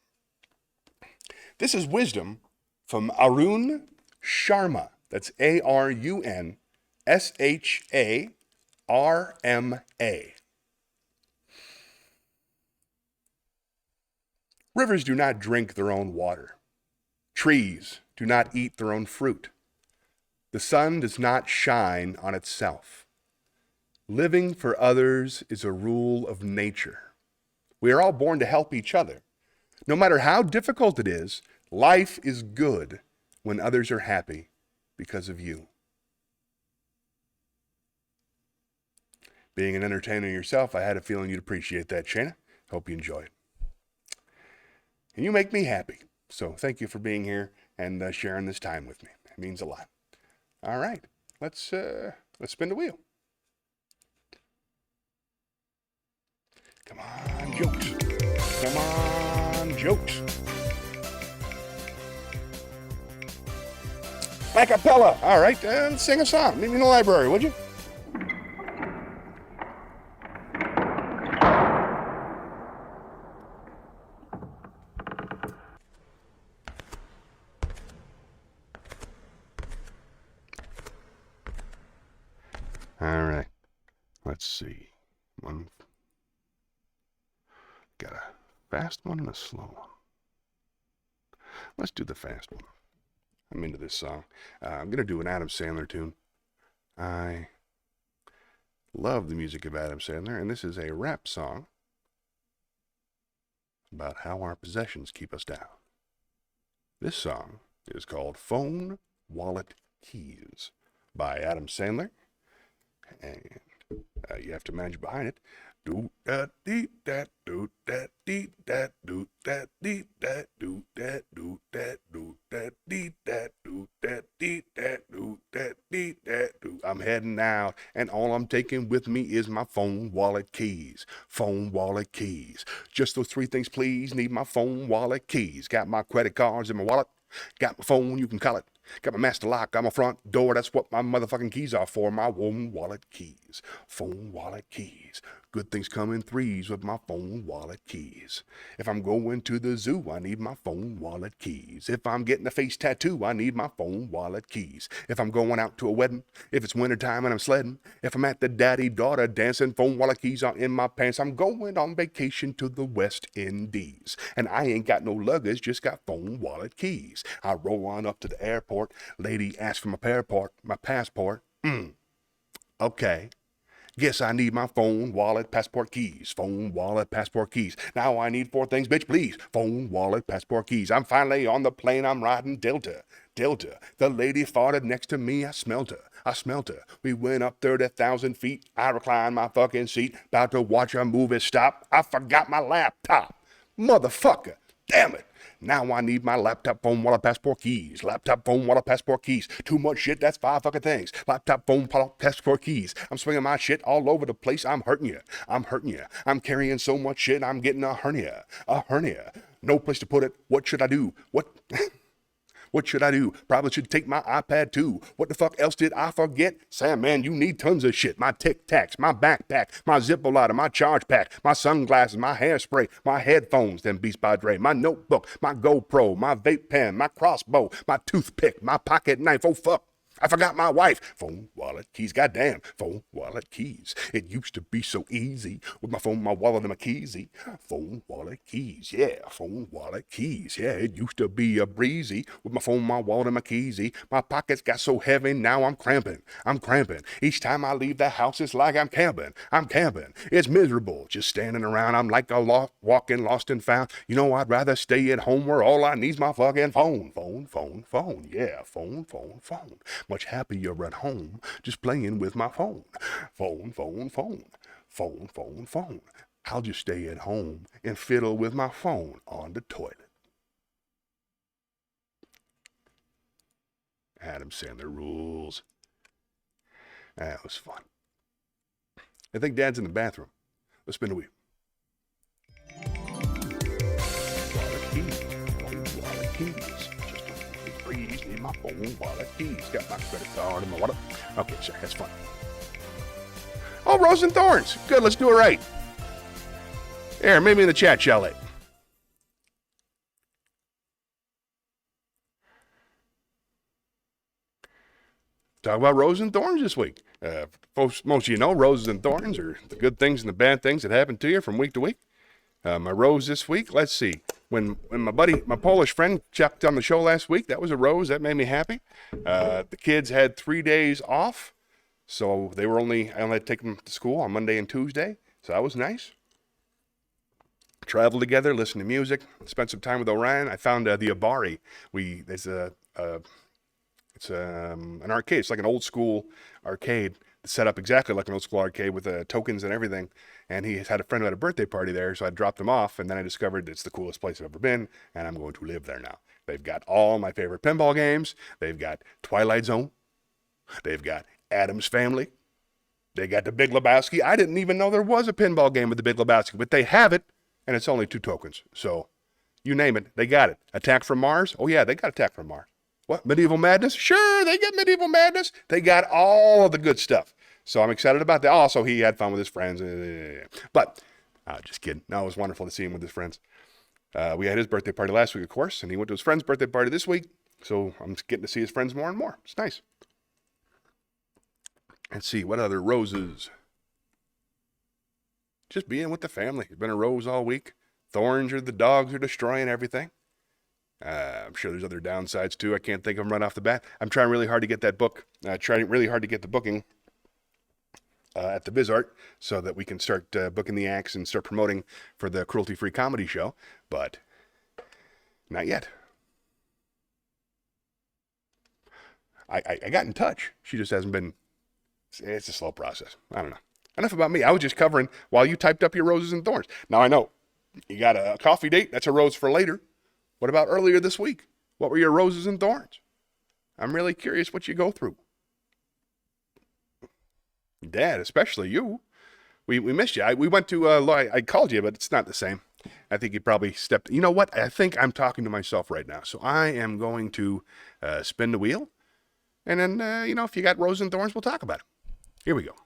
This is wisdom from Arun Sharma. That's ARUNSHARMA. Rivers do not drink their own water. Trees do not eat their own fruit. The sun does not shine on itself. Living for others is a rule of nature. We are all born to help each other. No matter how difficult it is, life is good when others are happy because of you. Being an entertainer yourself, I had a feeling you'd appreciate that, Shayna. Hope you enjoy it. And you make me happy. So thank you for being here and sharing this time with me. It means a lot. All right, let's spin the wheel. Come on, jokes. Come on, jokes. A cappella. All right, sing a song. Meet me in the library, would you? All right. Let's see. Got a fast one and a slow one. Let's do the fast one. I'm into this song. I'm going to do an Adam Sandler tune. I love the music of Adam Sandler, and this is a rap song about how our possessions keep us down. This song is called Phone, Wallet, Keys by Adam Sandler, and you have to manage behind it. Do that dee that do that dee that do that dee that do that do that do that dee that do that dee that do that dee that do. I'm heading out, and all I'm taking with me is my phone, wallet, keys. Phone, wallet, keys. Just those 3 things, please. Need my phone, wallet, keys. Got my credit cards in my wallet. Got my phone, you can call it. Got my master lock, got my front door. That's what my motherfucking keys are for. My phone, wallet, keys. Phone, wallet, keys. Good things come in 3s with my phone, wallet, keys. If I'm going to the zoo, I need my phone, wallet, keys. If I'm getting a face tattoo, I need my phone, wallet, keys. If I'm going out to a wedding, if it's wintertime and I'm sledding, if I'm at the daddy-daughter dancing, phone, wallet, keys are in my pants. I'm going on vacation to the West Indies, and I ain't got no luggage, just got phone, wallet, keys. I roll on up to the airport. Lady asks for my passport. Okay. Guess I need my phone, wallet, passport, keys. Phone, wallet, passport, keys. Now I need 4 things, bitch, please. Phone, wallet, passport, keys. I'm finally on the plane. I'm riding Delta. The lady farted next to me. I smelt her. We went up 30,000 feet. I reclined my fucking seat. About to watch a movie stop. I forgot my laptop. Motherfucker. Damn it. Now I need my laptop, phone, wallet, passport, keys. Laptop, phone, wallet, passport, keys. Too much shit, that's 5 fucking things. Laptop, phone, wallet, passport, keys. I'm swinging my shit all over the place. I'm hurting you. I'm carrying so much shit, I'm getting a hernia. No place to put it. What should I do? What should I do? Probably should take my iPad too. What the fuck else did I forget? Sam, man, you need tons of shit. My Tic Tacs, my backpack, my Zippo lighter, my charge pack, my sunglasses, my hairspray, my headphones, them Beats by Dre, my notebook, my GoPro, my vape pen, my crossbow, my toothpick, my pocket knife. Oh, fuck. I forgot my wife. Phone, wallet, keys. Goddamn. Phone, wallet, keys. It used to be so easy with my phone, my wallet, and my keysy. Phone, wallet, keys. Yeah, phone, wallet, keys. Yeah, it used to be a breezy with my phone, my wallet, and my keysy. My pockets got so heavy, now I'm cramping. Each time I leave the house, it's like I'm camping. It's miserable just standing around. I'm like a walking lost and found. You know, I'd rather stay at home where all I need's my fucking phone. Phone. Yeah, phone. Much happier at home just playing with my phone. Phone. I'll just stay at home and fiddle with my phone on the toilet. Adam Sandler rules. That was fun. I think Dad's in the bathroom. Let's spin the wheel. Wallet keys. Wallet keys. Just a breeze. Need my phone. Wallet keys. Got my credit card and my wallet. Okay, sure. That's fun. Oh, Rose and Thorns. Good. Let's do it right. Here, meet me in the chat, shall I? Talk about roses and thorns this week. Most of you know roses and thorns are the good things and the bad things that happen to you from week to week. My rose this week, let's see. When my Polish friend checked on the show last week, that was a rose. That made me happy. The kids had 3 days off, so I only had to take them to school on Monday and Tuesday, so that was nice. Traveled together, listened to music, spent some time with Orion. I found the Abari. It's an arcade. It's like an old school arcade set up exactly like an old school arcade with tokens and everything. And he had a friend who had a birthday party there, so I dropped him off. And then I discovered it's the coolest place I've ever been, and I'm going to live there now. They've got all my favorite pinball games. They've got Twilight Zone. They've got Addams Family. They got The Big Lebowski. I didn't even know there was a pinball game with The Big Lebowski, but they have it, and it's only 2 tokens. So you name it, they got it. Attack from Mars? Oh, yeah, they got Attack from Mars. What? Medieval Madness? Sure, they get Medieval Madness. They got all of the good stuff. So I'm excited about that. Also, he had fun with his friends. But, just kidding. No, it was wonderful to see him with his friends. We had his birthday party last week, of course, and he went to his friend's birthday party this week. So I'm getting to see his friends more and more. It's nice. Let's see, what other roses? Just being with the family. It's been a rose all week. Thorns are the dogs are destroying everything. I'm sure there's other downsides too. I can't think of them right off the bat. I'm trying really hard to get that book. Trying really hard to get the booking at the BizArt so that we can start booking the acts and start promoting for the cruelty-free comedy show. But not yet. I got in touch. She just hasn't been. It's a slow process. I don't know. Enough about me. I was just covering while you typed up your roses and thorns. Now I know you got a coffee date. That's a rose for later. What about earlier this week? What were your roses and thorns? I'm really curious what you go through. Dad, especially you. We missed you. We went to, I called you, but it's not the same. I think you probably stepped, you know what? I think I'm talking to myself right now. So I am going to spin the wheel. And then, if you got roses and thorns, we'll talk about it. Here we go.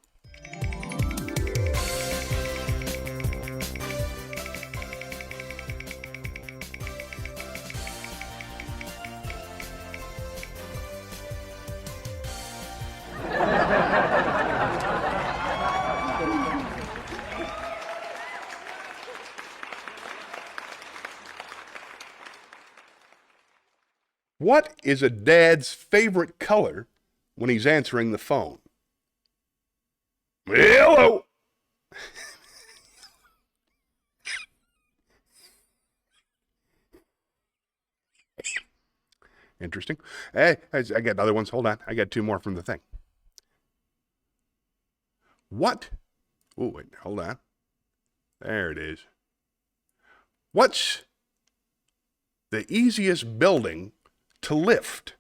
What is a dad's favorite color when he's answering the phone? Hello. Interesting. Hey, I got other ones. Hold on. I got 2 more from the thing. What? Oh, wait, hold on. There it is. What's the easiest building to lift?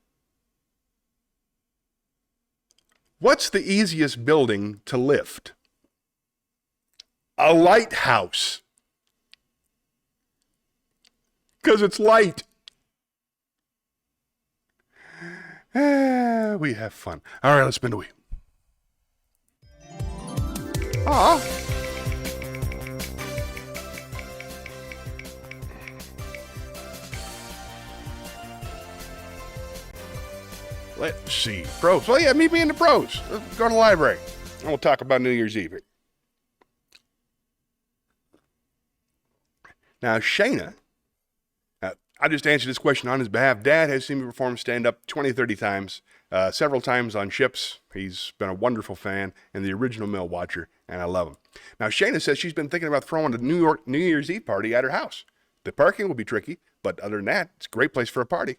What's the easiest building to lift? A lighthouse. Because it's light. We have fun. All right, let's spin the wheel. Aw. Let's see. Pros. Well, yeah, meet me in the pros. Let's go to the library. And we'll talk about New Year's Eve. Now, Shayna, I just answered this question on his behalf. Dad has seen me perform stand-up 20, 30 times, several times on ships. He's been a wonderful fan and the original Millwater, and I love him. Now, Shayna says she's been thinking about throwing a New Year's Eve party at her house. The parking will be tricky, but other than that, it's a great place for a party.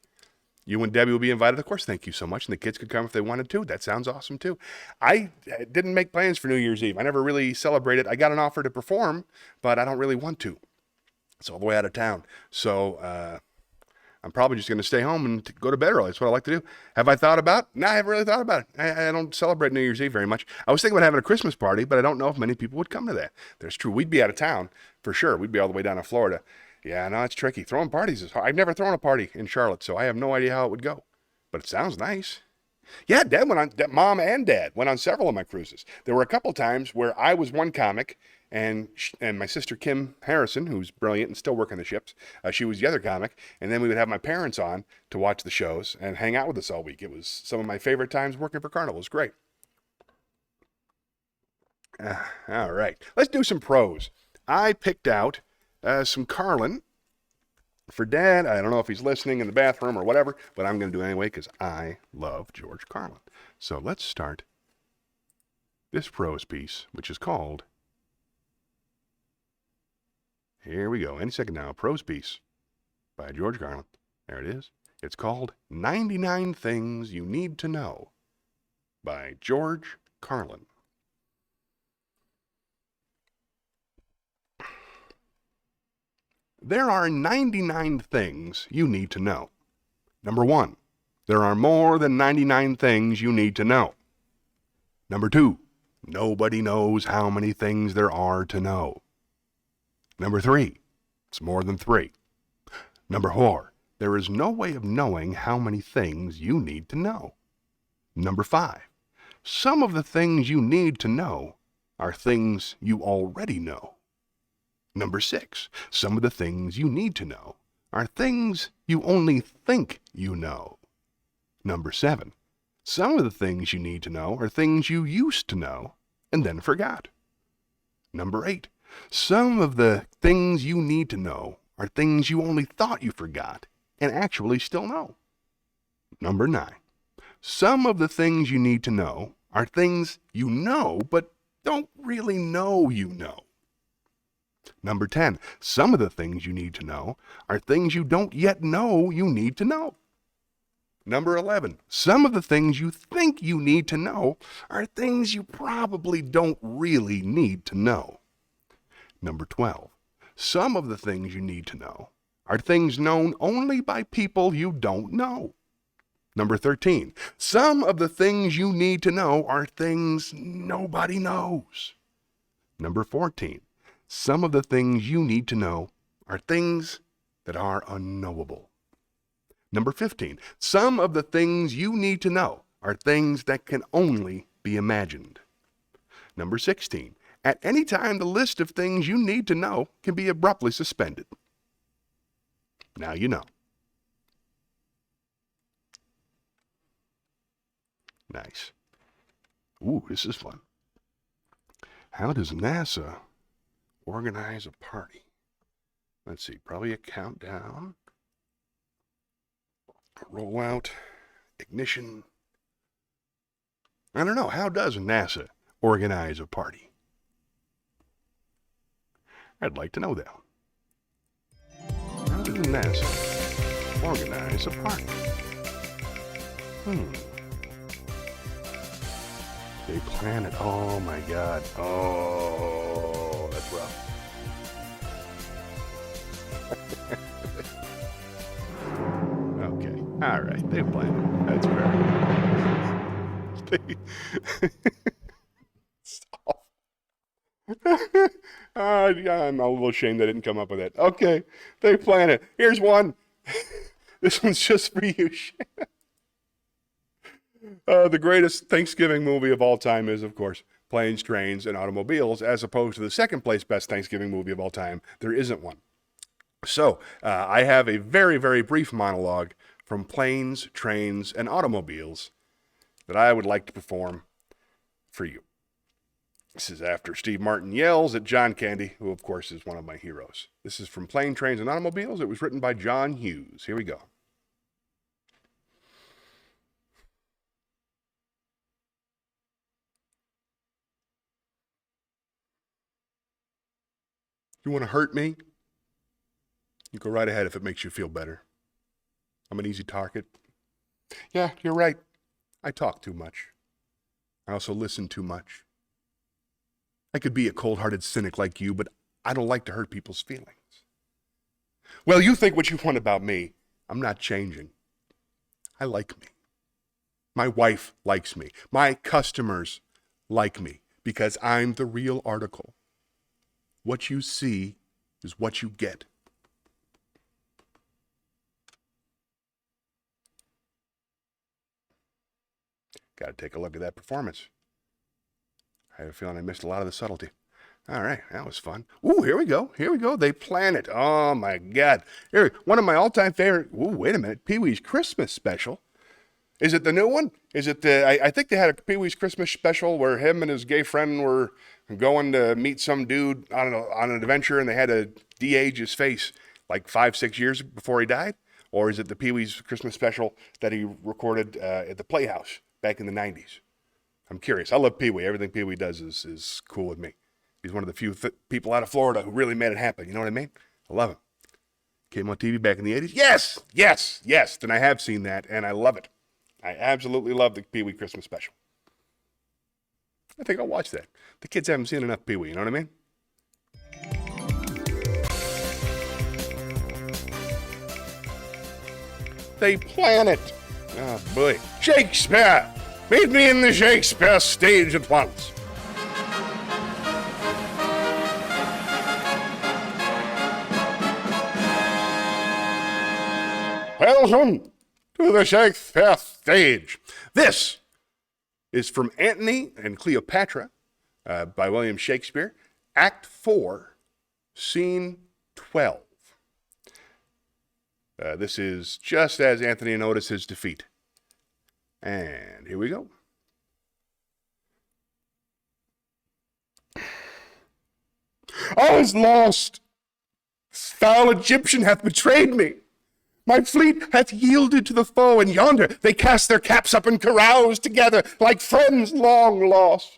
You and Debbie will be invited, of course. Thank you so much. And the kids could come if they wanted to. That sounds awesome, too. I didn't make plans for New Year's Eve. I never really celebrated. I got an offer to perform, but I don't really want to. It's all the way out of town. So I'm probably just going to stay home and go to bed early. That's what I like to do. Have I thought about it? No, I haven't really thought about it. I don't celebrate New Year's Eve very much. I was thinking about having a Christmas party, but I don't know if many people would come to that. That's true. We'd be out of town for sure. We'd be all the way down in Florida. Yeah, no, it's tricky. Throwing parties is hard. I've never thrown a party in Charlotte, so I have no idea how it would go. But it sounds nice. Yeah, Mom and Dad went on several of my cruises. There were a couple times where I was one comic, and my sister Kim Harrison, who's brilliant and still working the ships, she was the other comic, and then we would have my parents on to watch the shows and hang out with us all week. It was some of my favorite times working for Carnival. It was great. All right, let's do some prose. I picked out some Carlin for Dad. I don't know if he's listening in the bathroom or whatever, but I'm going to do it anyway because I love George Carlin. So let's start this prose piece, which is called, here we go, any second now, a prose piece by George Carlin. There it is. It's called 99 Things You Need to Know by George Carlin. There are 99 things you need to know. Number 1, there are more than 99 things you need to know. Number 2, nobody knows how many things there are to know. Number 3, it's more than 3. Number 4, there is no way of knowing how many things you need to know. Number 5, some of the things you need to know are things you already know. Number 6, some of the things you need to know are things you only think you know. Number 7, some of the things you need to know are things you used to know and then forgot. Number 8, some of the things you need to know are things you only thought you forgot and actually still know. Number 9, some of the things you need to know are things you know but don't really know you know. Number 10, some of the things you need to know are things you don't yet know you need to know. Number 11, some of the things you think you need to know are things you probably don't really need to know. Number 12, some of the things you need to know are things known only by people you don't know. Number 13, some of the things you need to know are things nobody knows. Number 14, some of the things you need to know are things that are unknowable. Number 15, some of the things you need to know are things that can only be imagined. Number 16, at any time the list of things you need to know can be abruptly suspended. Now you know. Nice. Ooh, this is fun. How does NASA organize a party? Let's see, probably a countdown, rollout, ignition. I don't know. How does NASA organize a party? I'd like to know that. How does NASA organize a party? They plan it. Oh my God. Oh, that's rough. Okay. All right. They plan it. That's very Stop. Yeah, I'm a little ashamed I didn't come up with that. Okay. They plan it. Here's one. This one's just for you, Shayna. The greatest Thanksgiving movie of all time is, of course, Planes, Trains, and Automobiles, as opposed to the second place best Thanksgiving movie of all time. There isn't one. So, I have a very, very brief monologue from Planes, Trains, and Automobiles that I would like to perform for you. This is after Steve Martin yells at John Candy, who, of course, is one of my heroes. This is from Planes, Trains, and Automobiles. It was written by John Hughes. Here we go. You want to hurt me? You go right ahead if it makes you feel better. I'm an easy target. Yeah, you're right. I talk too much. I also listen too much. I could be a cold-hearted cynic like you, but I don't like to hurt people's feelings. Well, you think what you want about me. I'm not changing. I like me. My wife likes me. My customers like me because I'm the real article. What you see is what you get. Got to take a look at that performance. I have a feeling I missed a lot of the subtlety. All right, that was fun. Ooh, here we go. Here we go. They plan it. Oh, my God. Here, one of my all-time favorite. Ooh, wait a minute. Pee-wee's Christmas special. Is it the new one? Is it the, I think they had a Pee-wee's Christmas special where him and his gay friend were going to meet some dude on an adventure, and they had to de-age his face like 5-6 years before he died? Or is it the Pee-wee's Christmas special that he recorded at the Playhouse back in the 90s? I'm curious. I love Pee-wee. Everything Pee-wee does is cool with me. He's one of the few people out of Florida who really made it happen. You know what I mean? I love him. Came on TV back in the 80s. Yes, yes, yes. And I have seen that, and I love it. I absolutely love the Pee-wee Christmas special. I think I'll watch that. The kids haven't seen enough Pee-wee, you know what I mean? They plan it. Oh, boy. Shakespeare! Meet me in the Shakespeare stage at once. Welcome to the Shakespeare stage. This is from Antony and Cleopatra by William Shakespeare, Act 4, Scene 12. This is just as Antony notices defeat. And here we go. All is lost. This foul Egyptian hath betrayed me. My fleet hath yielded to the foe, and yonder they cast their caps up and carouse together like friends long lost.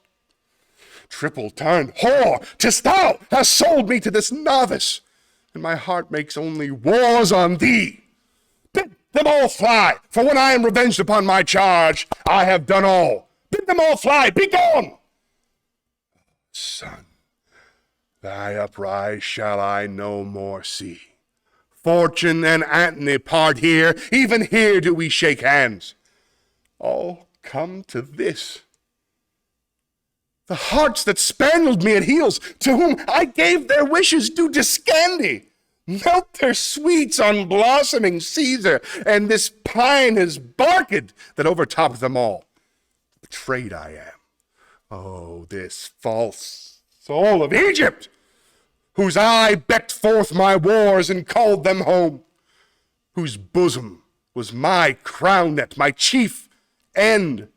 Triple-turned whore, 'tis thou hast sold me to this novice, and my heart makes only wars on thee. Bid them all fly, for when I am revenged upon my charge, I have done all. Bid them all fly, be gone! Son, thy uprise shall I no more see. Fortune and Antony part here, even here do we shake hands. All come to this. The hearts that spangled me at heels, to whom I gave their wishes do descandy, melt their sweets on blossoming Caesar, and this pine is barked that overtopped them all. Betrayed I am. Oh, this false soul of Egypt, whose eye becked forth my wars and called them home, whose bosom was my crownnet, my chief end,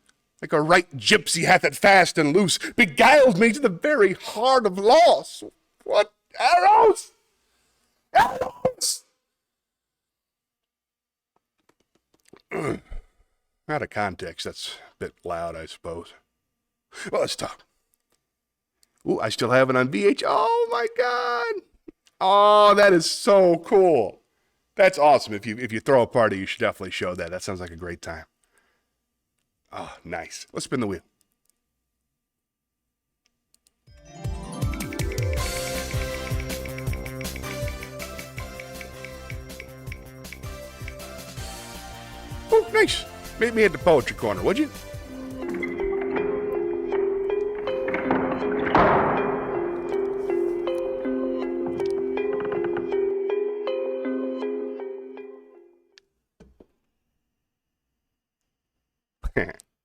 like a right gypsy hath it fast and loose, beguiled me to the very heart of loss. What arrows! Arrows! Out of context, that's a bit loud, I suppose. Well, let's talk. Ooh, I still have it on VH. Oh, my God. Oh, that is so cool. That's awesome. If you throw a party, you should definitely show that. That sounds like a great time. Oh, nice. Let's spin the wheel. Oh, nice. Meet me at the poetry corner, would you?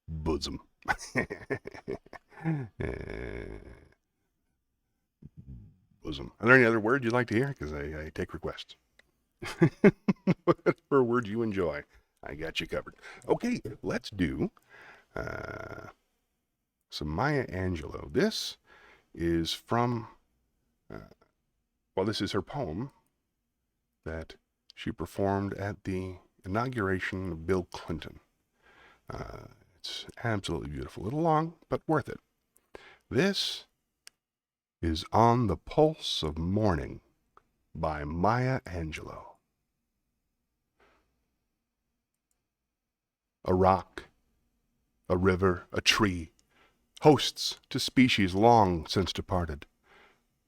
Bosom. Bosom. Are there any other words you'd like to hear? Because I take requests. Whatever word you enjoy, I got you covered. Okay, let's do some Maya Angelou. This is from, this is her poem that she performed at the inauguration of Bill Clinton. It's absolutely beautiful. A little long, but worth it. This is On the Pulse of Morning by Maya Angelou. A rock, a river, a tree, hosts to species long since departed,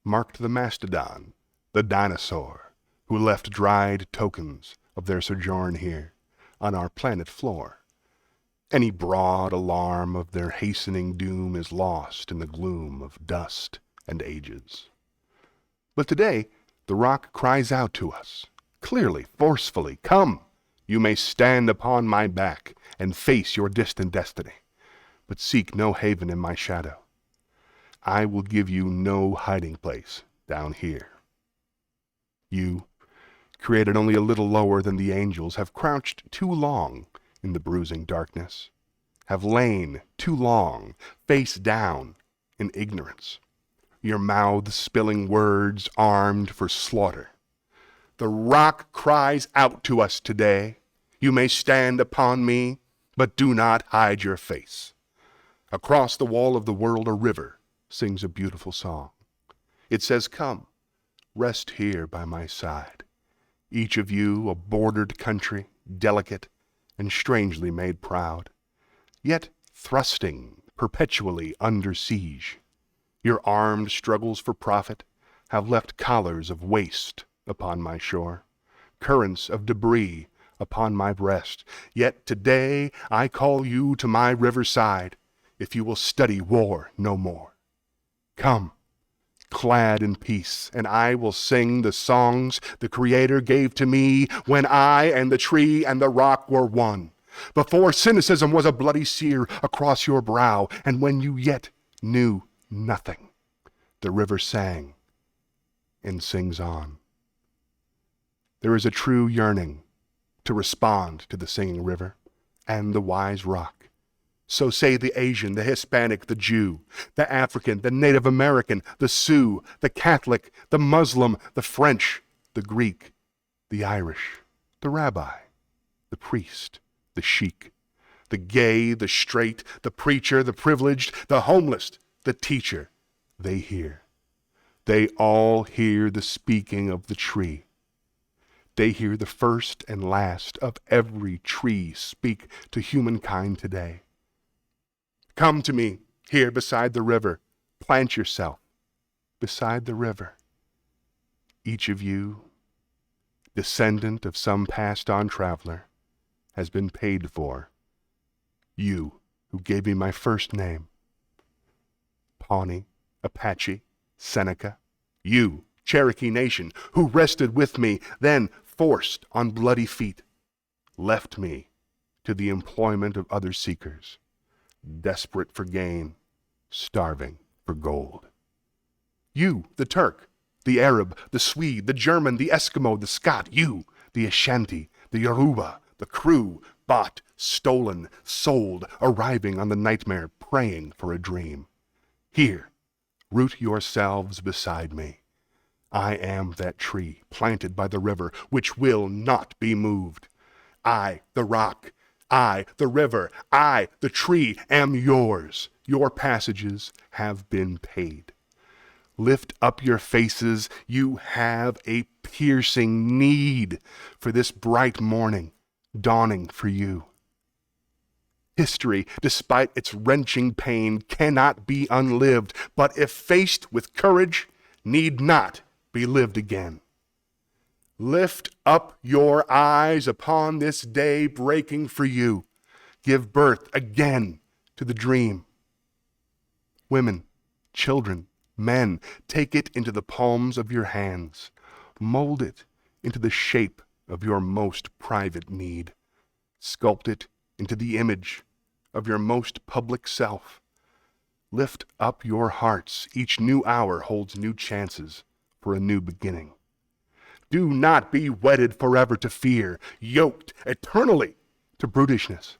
marked the mastodon, the dinosaur, who left dried tokens of their sojourn here on our planet floor. Any broad alarm of their hastening doom is lost in the gloom of dust and ages. But today, the rock cries out to us, clearly, forcefully, "Come, you may stand upon my back and face your distant destiny, but seek no haven in my shadow. I will give you no hiding place down here." You, created only a little lower than the angels, have crouched too long in the bruising darkness, have lain too long face down in ignorance, your mouths spilling words armed for slaughter. The rock cries out to us today, "You may stand upon me, but do not hide your face." Across the wall of the world a river sings a beautiful song. It says, "Come, rest here by my side. Each of you a bordered country, delicate and strangely made proud, yet thrusting perpetually under siege. Your armed struggles for profit have left collars of waste upon my shore, currents of debris upon my breast. Yet today I call you to my riverside, if you will study war no more. Come, clad in peace, and I will sing the songs the Creator gave to me when I and the tree and the rock were one, before cynicism was a bloody sear across your brow, and when you yet knew nothing. The river sang and sings on." There is a true yearning to respond to the singing river and the wise rock. So say the Asian, the Hispanic, the Jew, the African, the Native American, the Sioux, the Catholic, the Muslim, the French, the Greek, the Irish, the rabbi, the priest, the sheik, the gay, the straight, the preacher, the privileged, the homeless, the teacher. They hear. They all hear the speaking of the tree. They hear the first and last of every tree speak to humankind today. Come to me here beside the river. Plant yourself beside the river. Each of you, descendant of some passed-on traveler, has been paid for. You who gave me my first name, Pawnee, Apache, Seneca. You, Cherokee Nation, who rested with me, then forced on bloody feet, left me to the employment of other seekers, desperate for gain, starving for gold. You, the Turk, the Arab, the Swede, the German, the Eskimo, the Scot, you, the Ashanti, the Yoruba, the crew, bought, stolen, sold, arriving on the nightmare, praying for a dream. Here, root yourselves beside me. I am that tree planted by the river, which will not be moved. I, the rock, I, the river, I, the tree, am yours. Your passages have been paid. Lift up your faces. You have a piercing need for this bright morning dawning for you. History, despite its wrenching pain, cannot be unlived, but if faced with courage, need not be lived again. Lift up your eyes upon this day breaking for you. Give birth again to the dream. Women, children, men, take it into the palms of your hands. Mold it into the shape of your most private need. Sculpt it into the image of your most public self. Lift up your hearts. Each new hour holds new chances for a new beginning. Do not be wedded forever to fear, yoked eternally to brutishness.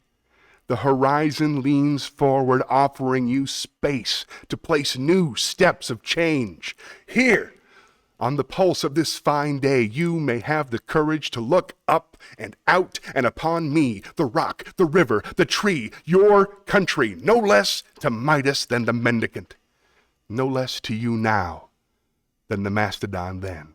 The horizon leans forward, offering you space to place new steps of change. Here, on the pulse of this fine day, you may have the courage to look up and out and upon me, the rock, the river, the tree, your country, no less to Midas than the mendicant, no less to you now than the mastodon then.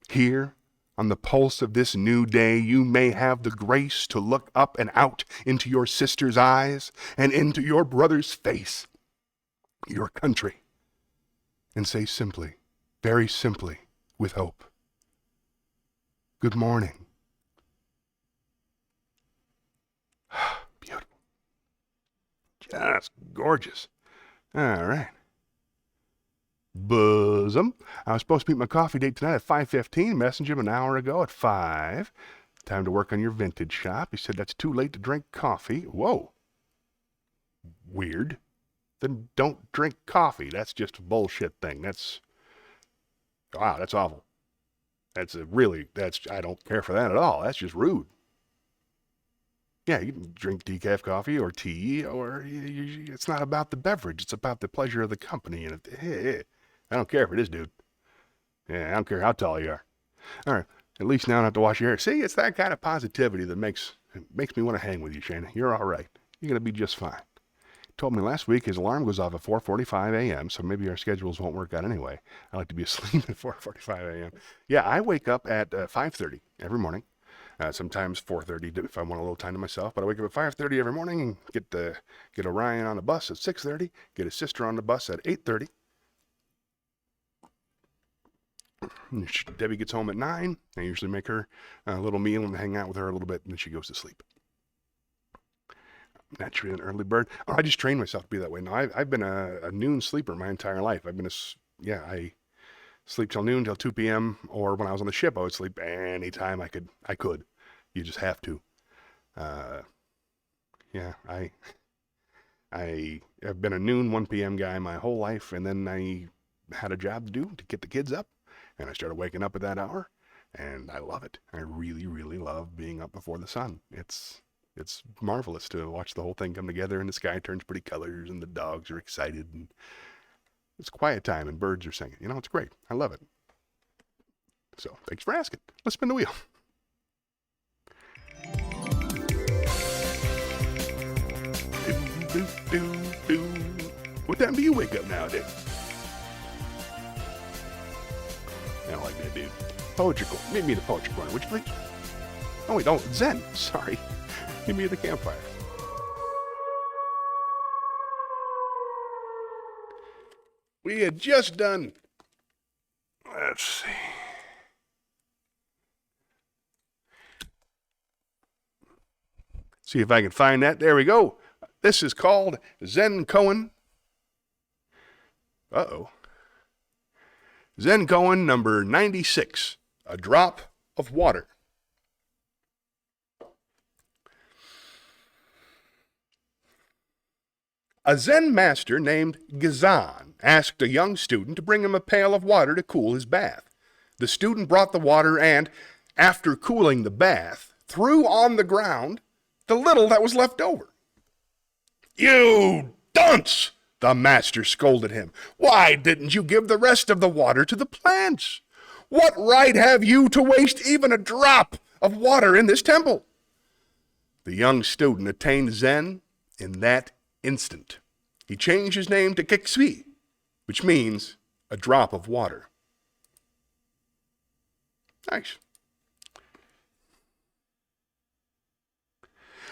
Here, on the pulse of this new day, you may have the grace to look up and out into your sister's eyes and into your brother's face, your country, and say simply, very simply, with hope, good morning, That's gorgeous. All right. Bosom. I was supposed to meet my coffee date tonight at 5:15. Messaged him an hour ago at 5. Time to work on your vintage shop. He said that's too late to drink coffee. Whoa. Weird. Then don't drink coffee. That's just a bullshit thing. Wow, that's awful. I don't care for that at all. That's just rude. Yeah, you can drink decaf coffee or tea, or it's not about the beverage. It's about the pleasure of the company. And I don't care if it is, dude. Yeah, I don't care how tall you are. All right, at least now I don't have to wash your hair. See, it's that kind of positivity that makes me want to hang with you, Shayna. You're all right. You're going to be just fine. He told me last week his alarm goes off at 4:45 a.m., so maybe our schedules won't work out anyway. I like to be asleep at 4:45 a.m. Yeah, I wake up at 5:30 every morning. Sometimes 4:30 if I want a little time to myself. But I wake up at 5:30 every morning and get Orion on the bus at 6:30. Get his sister on the bus at 8:30. Debbie gets home at 9. I usually make her a little meal and hang out with her a little bit, and then she goes to sleep. Naturally an early bird. Oh, I just trained myself to be that way. Now I've been a noon sleeper my entire life. I sleep till noon, till 2 p.m. Or when I was on the ship, I would sleep anytime I could. You just have to. I have been a noon, 1 p.m. guy my whole life, and then I had a job to do to get the kids up, and I started waking up at that hour, and I love it. I really, really love being up before the sun. It's marvelous to watch the whole thing come together, and the sky turns pretty colors, and the dogs are excited, and it's quiet time, and birds are singing. It's great. I love it. So, thanks for asking. Let's spin the wheel. What time do you wake up nowadays? I don't like that, dude. Poetry corner. Meet me at the poetry corner, would you please? Oh, wait, Zen. Sorry. Meet me at the campfire. We had just done, let's see if I can find that. There we go. This is called Zen Koan. Zen Koan number 96, A Drop of Water. A Zen master named Gazan asked a young student to bring him a pail of water to cool his bath. The student brought the water and, after cooling the bath, threw on the ground the little that was left over. "You dunce!" the master scolded him. "Why didn't you give the rest of the water to the plants? What right have you to waste even a drop of water in this temple?" The young student attained Zen in that instant. He changed his name to Keksui, which means a drop of water. Nice.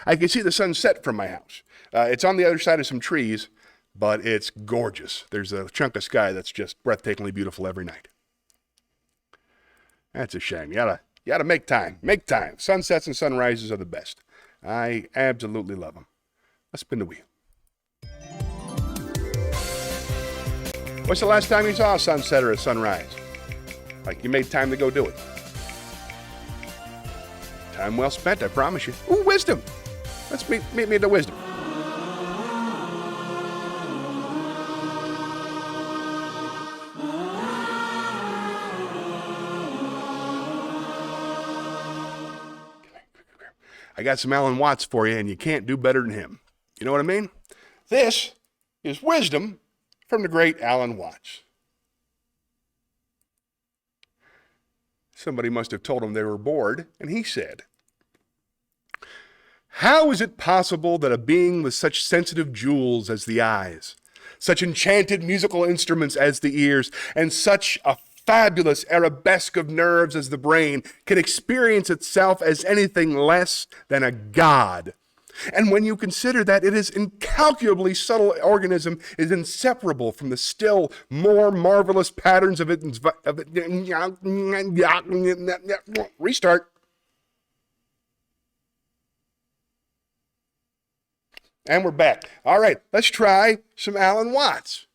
I can see the sunset from my house. It's on the other side of some trees, but it's gorgeous. There's a chunk of sky that's just breathtakingly beautiful every night. That's a shame. You gotta make time. Make time. Sunsets and sunrises are the best. I absolutely love them. Let's spin the wheel. What's the last time you saw a sunset or a sunrise? Like you made time to go do it. Time well spent, I promise you. Ooh, wisdom. Let's meet me at the wisdom. I got some Alan Watts for you, and you can't do better than him. You know what I mean? This is wisdom from the great Alan Watts. Somebody must have told him they were bored, and he said, "How is it possible that a being with such sensitive jewels as the eyes, such enchanted musical instruments as the ears, and such a fabulous arabesque of nerves as the brain can experience itself as anything less than a god? And when you consider that it is incalculably subtle organism is inseparable from the still more marvelous patterns of it, restart. And we're back. All right, let's try some Alan Watts.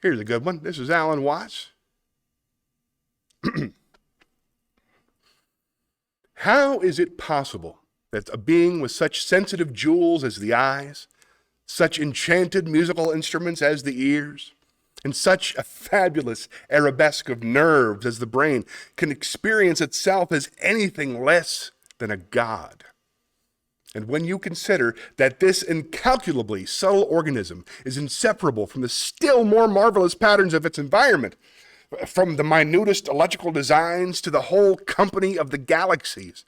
Here's a good one. This is Alan Watts. How is it possible that a being with such sensitive jewels as the eyes, such enchanted musical instruments as the ears, and such a fabulous arabesque of nerves as the brain can experience itself as anything less than a god? And when you consider that this incalculably subtle organism is inseparable from the still more marvelous patterns of its environment, from the minutest electrical designs to the whole company of the galaxies,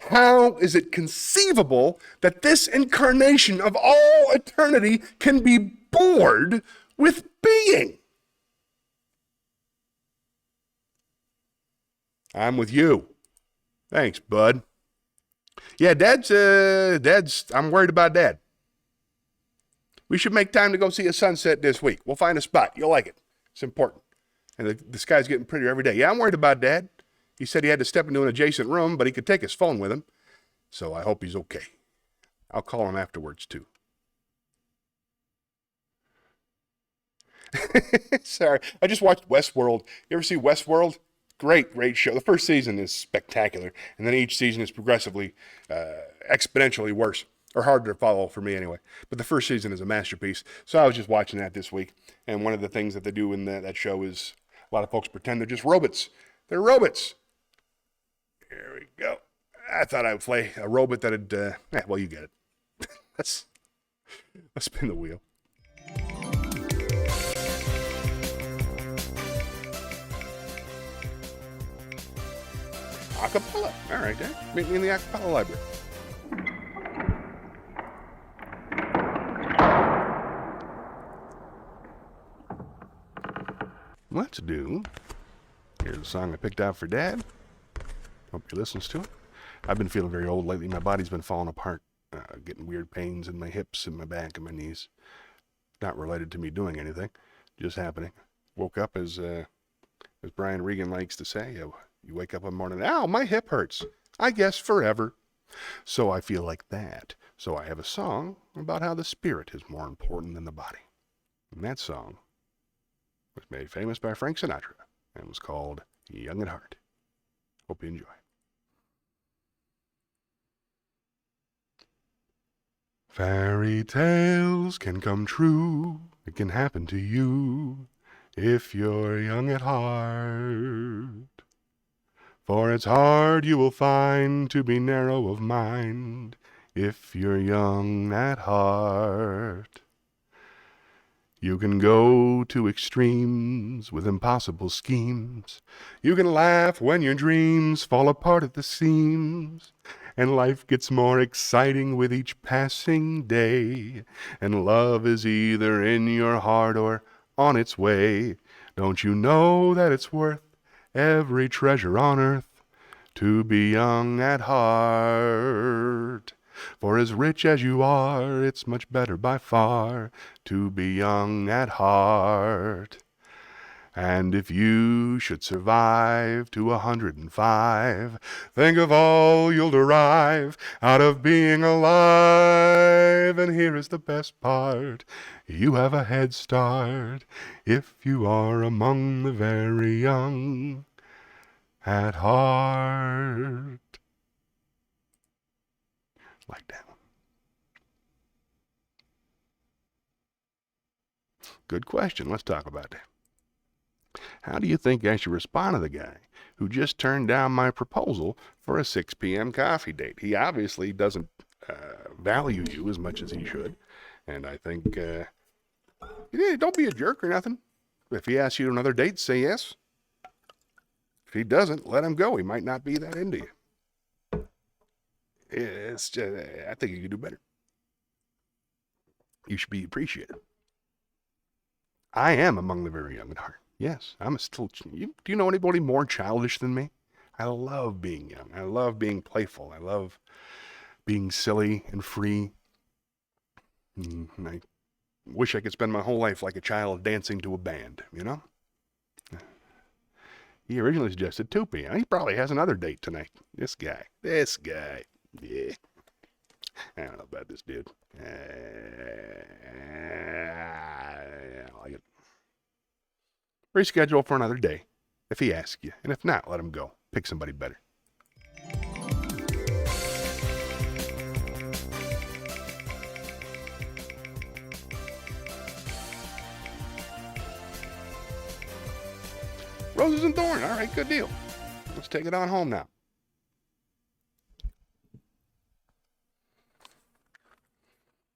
how is it conceivable that this incarnation of all eternity can be bored with being? I'm with you. Thanks, bud. Yeah, I'm worried about Dad. We should make time to go see a sunset this week. We'll find a spot. You'll like it. It's important. And the sky's getting prettier every day. Yeah, I'm worried about Dad. He said he had to step into an adjacent room, but he could take his phone with him. So I hope he's okay. I'll call him afterwards, too. Sorry, I just watched Westworld. You ever see Westworld? Great show. The first season is spectacular, and then each season is progressively, exponentially worse, or harder to follow for me anyway. But the first season is a masterpiece. So I was just watching that this week, and one of the things that they do in that show is a lot of folks pretend they're just robots. They're robots. Here we go. I thought I would play a robot that had, well, you get it. Let's spin the wheel. Acapella. All right, Dad. Meet me in the acapella library. Let's do. Here's a song I picked out for Dad. Hope he listens to it. I've been feeling very old lately. My body's been falling apart, getting weird pains in my hips and my back and my knees. Not related to me doing anything, just happening. Woke up as Brian Regan likes to say, you wake up one morning, ow, my hip hurts. I guess forever. So I feel like that. So I have a song about how the spirit is more important than the body. And that song was made famous by Frank Sinatra and was called Young at Heart. Hope you enjoy. Fairy tales can come true. It can happen to you if you're young at heart. For it's hard you will find to be narrow of mind if you're young at heart. You can go to extremes with impossible schemes. You can laugh when your dreams fall apart at the seams. And life gets more exciting with each passing day. And love is either in your heart or on its way. Don't you know that it's worth every treasure on earth to be young at heart? For as rich as you are, it's much better by far to be young at heart. And if you should survive to 105, think of all you'll derive out of being alive. And here is the best part, you have a head start if you are among the very young at heart. Like that one. Good question. Let's talk about that. How do you think I should respond to the guy who just turned down my proposal for a 6 p.m. coffee date? He obviously doesn't value you as much as he should. And I think, don't be a jerk or nothing. If he asks you to another date, say yes. If he doesn't, let him go. He might not be that into you. It's just, I think you could do better. You should be appreciated. I am among the very young at heart. Yes, I'm still. Do you know anybody more childish than me? I love being young. I love being playful. I love being silly and free. And I wish I could spend my whole life like a child dancing to a band, you know? He originally suggested 2 p.m. He probably has another date tonight. This guy. Yeah. I don't know about this dude. I like it. Reschedule for another day if he asks you. And if not, let him go. Pick somebody better. Roses and thorn. All right, good deal. Let's take it on home now.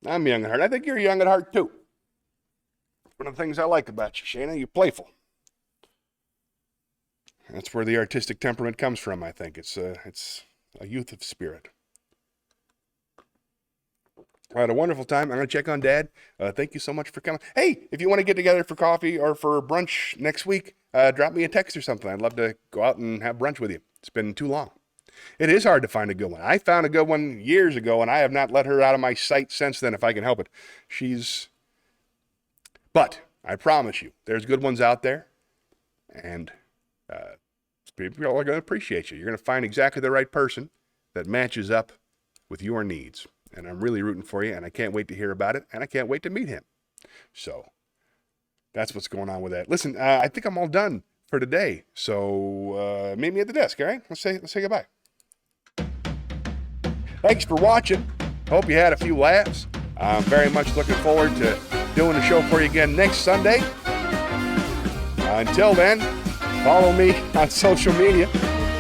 I'm young at heart. I think you're young at heart, too. One of the things I like about you, Shayna, you're playful. That's where the artistic temperament comes from, I think. It's a youth of spirit. I had a wonderful time. I'm going to check on Dad. Thank you so much for coming. Hey, if you want to get together for coffee or for brunch next week, drop me a text or something. I'd love to go out and have brunch with you. It's been too long. It is hard to find a good one. I found a good one years ago, and I have not let her out of my sight since then, if I can help it. But I promise you, there's good ones out there, and people are going to appreciate you. You're going to find exactly the right person that matches up with your needs. And I'm really rooting for you, and I can't wait to hear about it, and I can't wait to meet him. So that's what's going on with that. Listen, I think I'm all done for today. So meet me at the desk, all right? Let's say goodbye. Thanks for watching. Hope you had a few laughs. I'm very much looking forward to doing the show for you again next Sunday. Until then, follow me on social media.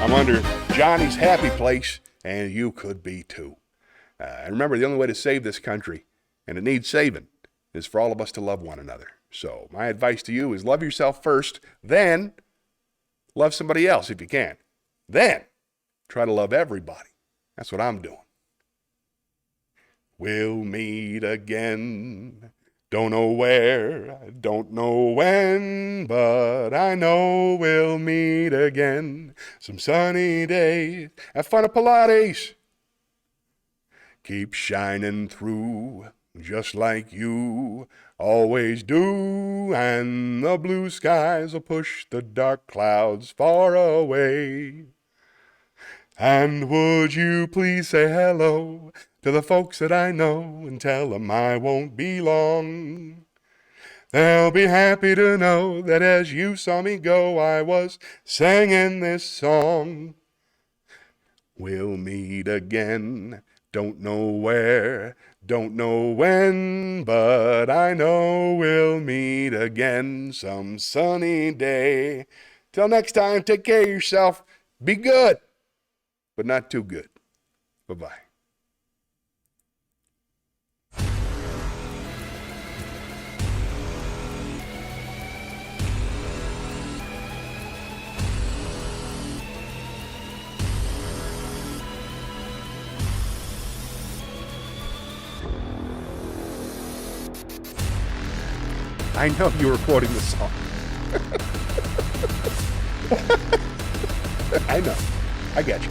I'm under Johnny's Happy Place, and you could be too. And remember, the only way to save this country, and it needs saving, is for all of us to love one another. So my advice to you is love yourself first, then love somebody else if you can. Then try to love everybody. That's what I'm doing. We'll meet again. Don't know where, I don't know when, but I know we'll meet again. Some sunny days. Have fun at Pilates. Keep shining through, just like you always do, and the blue skies will push the dark clouds far away. And would you please say hello to the folks that I know and tell them I won't be long. They'll be happy to know that as you saw me go, I was singing this song. We'll meet again. Don't know where, don't know when, but I know we'll meet again some sunny day. Till next time, take care of yourself. Be good, but not too good. Bye-bye. I know you were quoting the song. I know. I got you.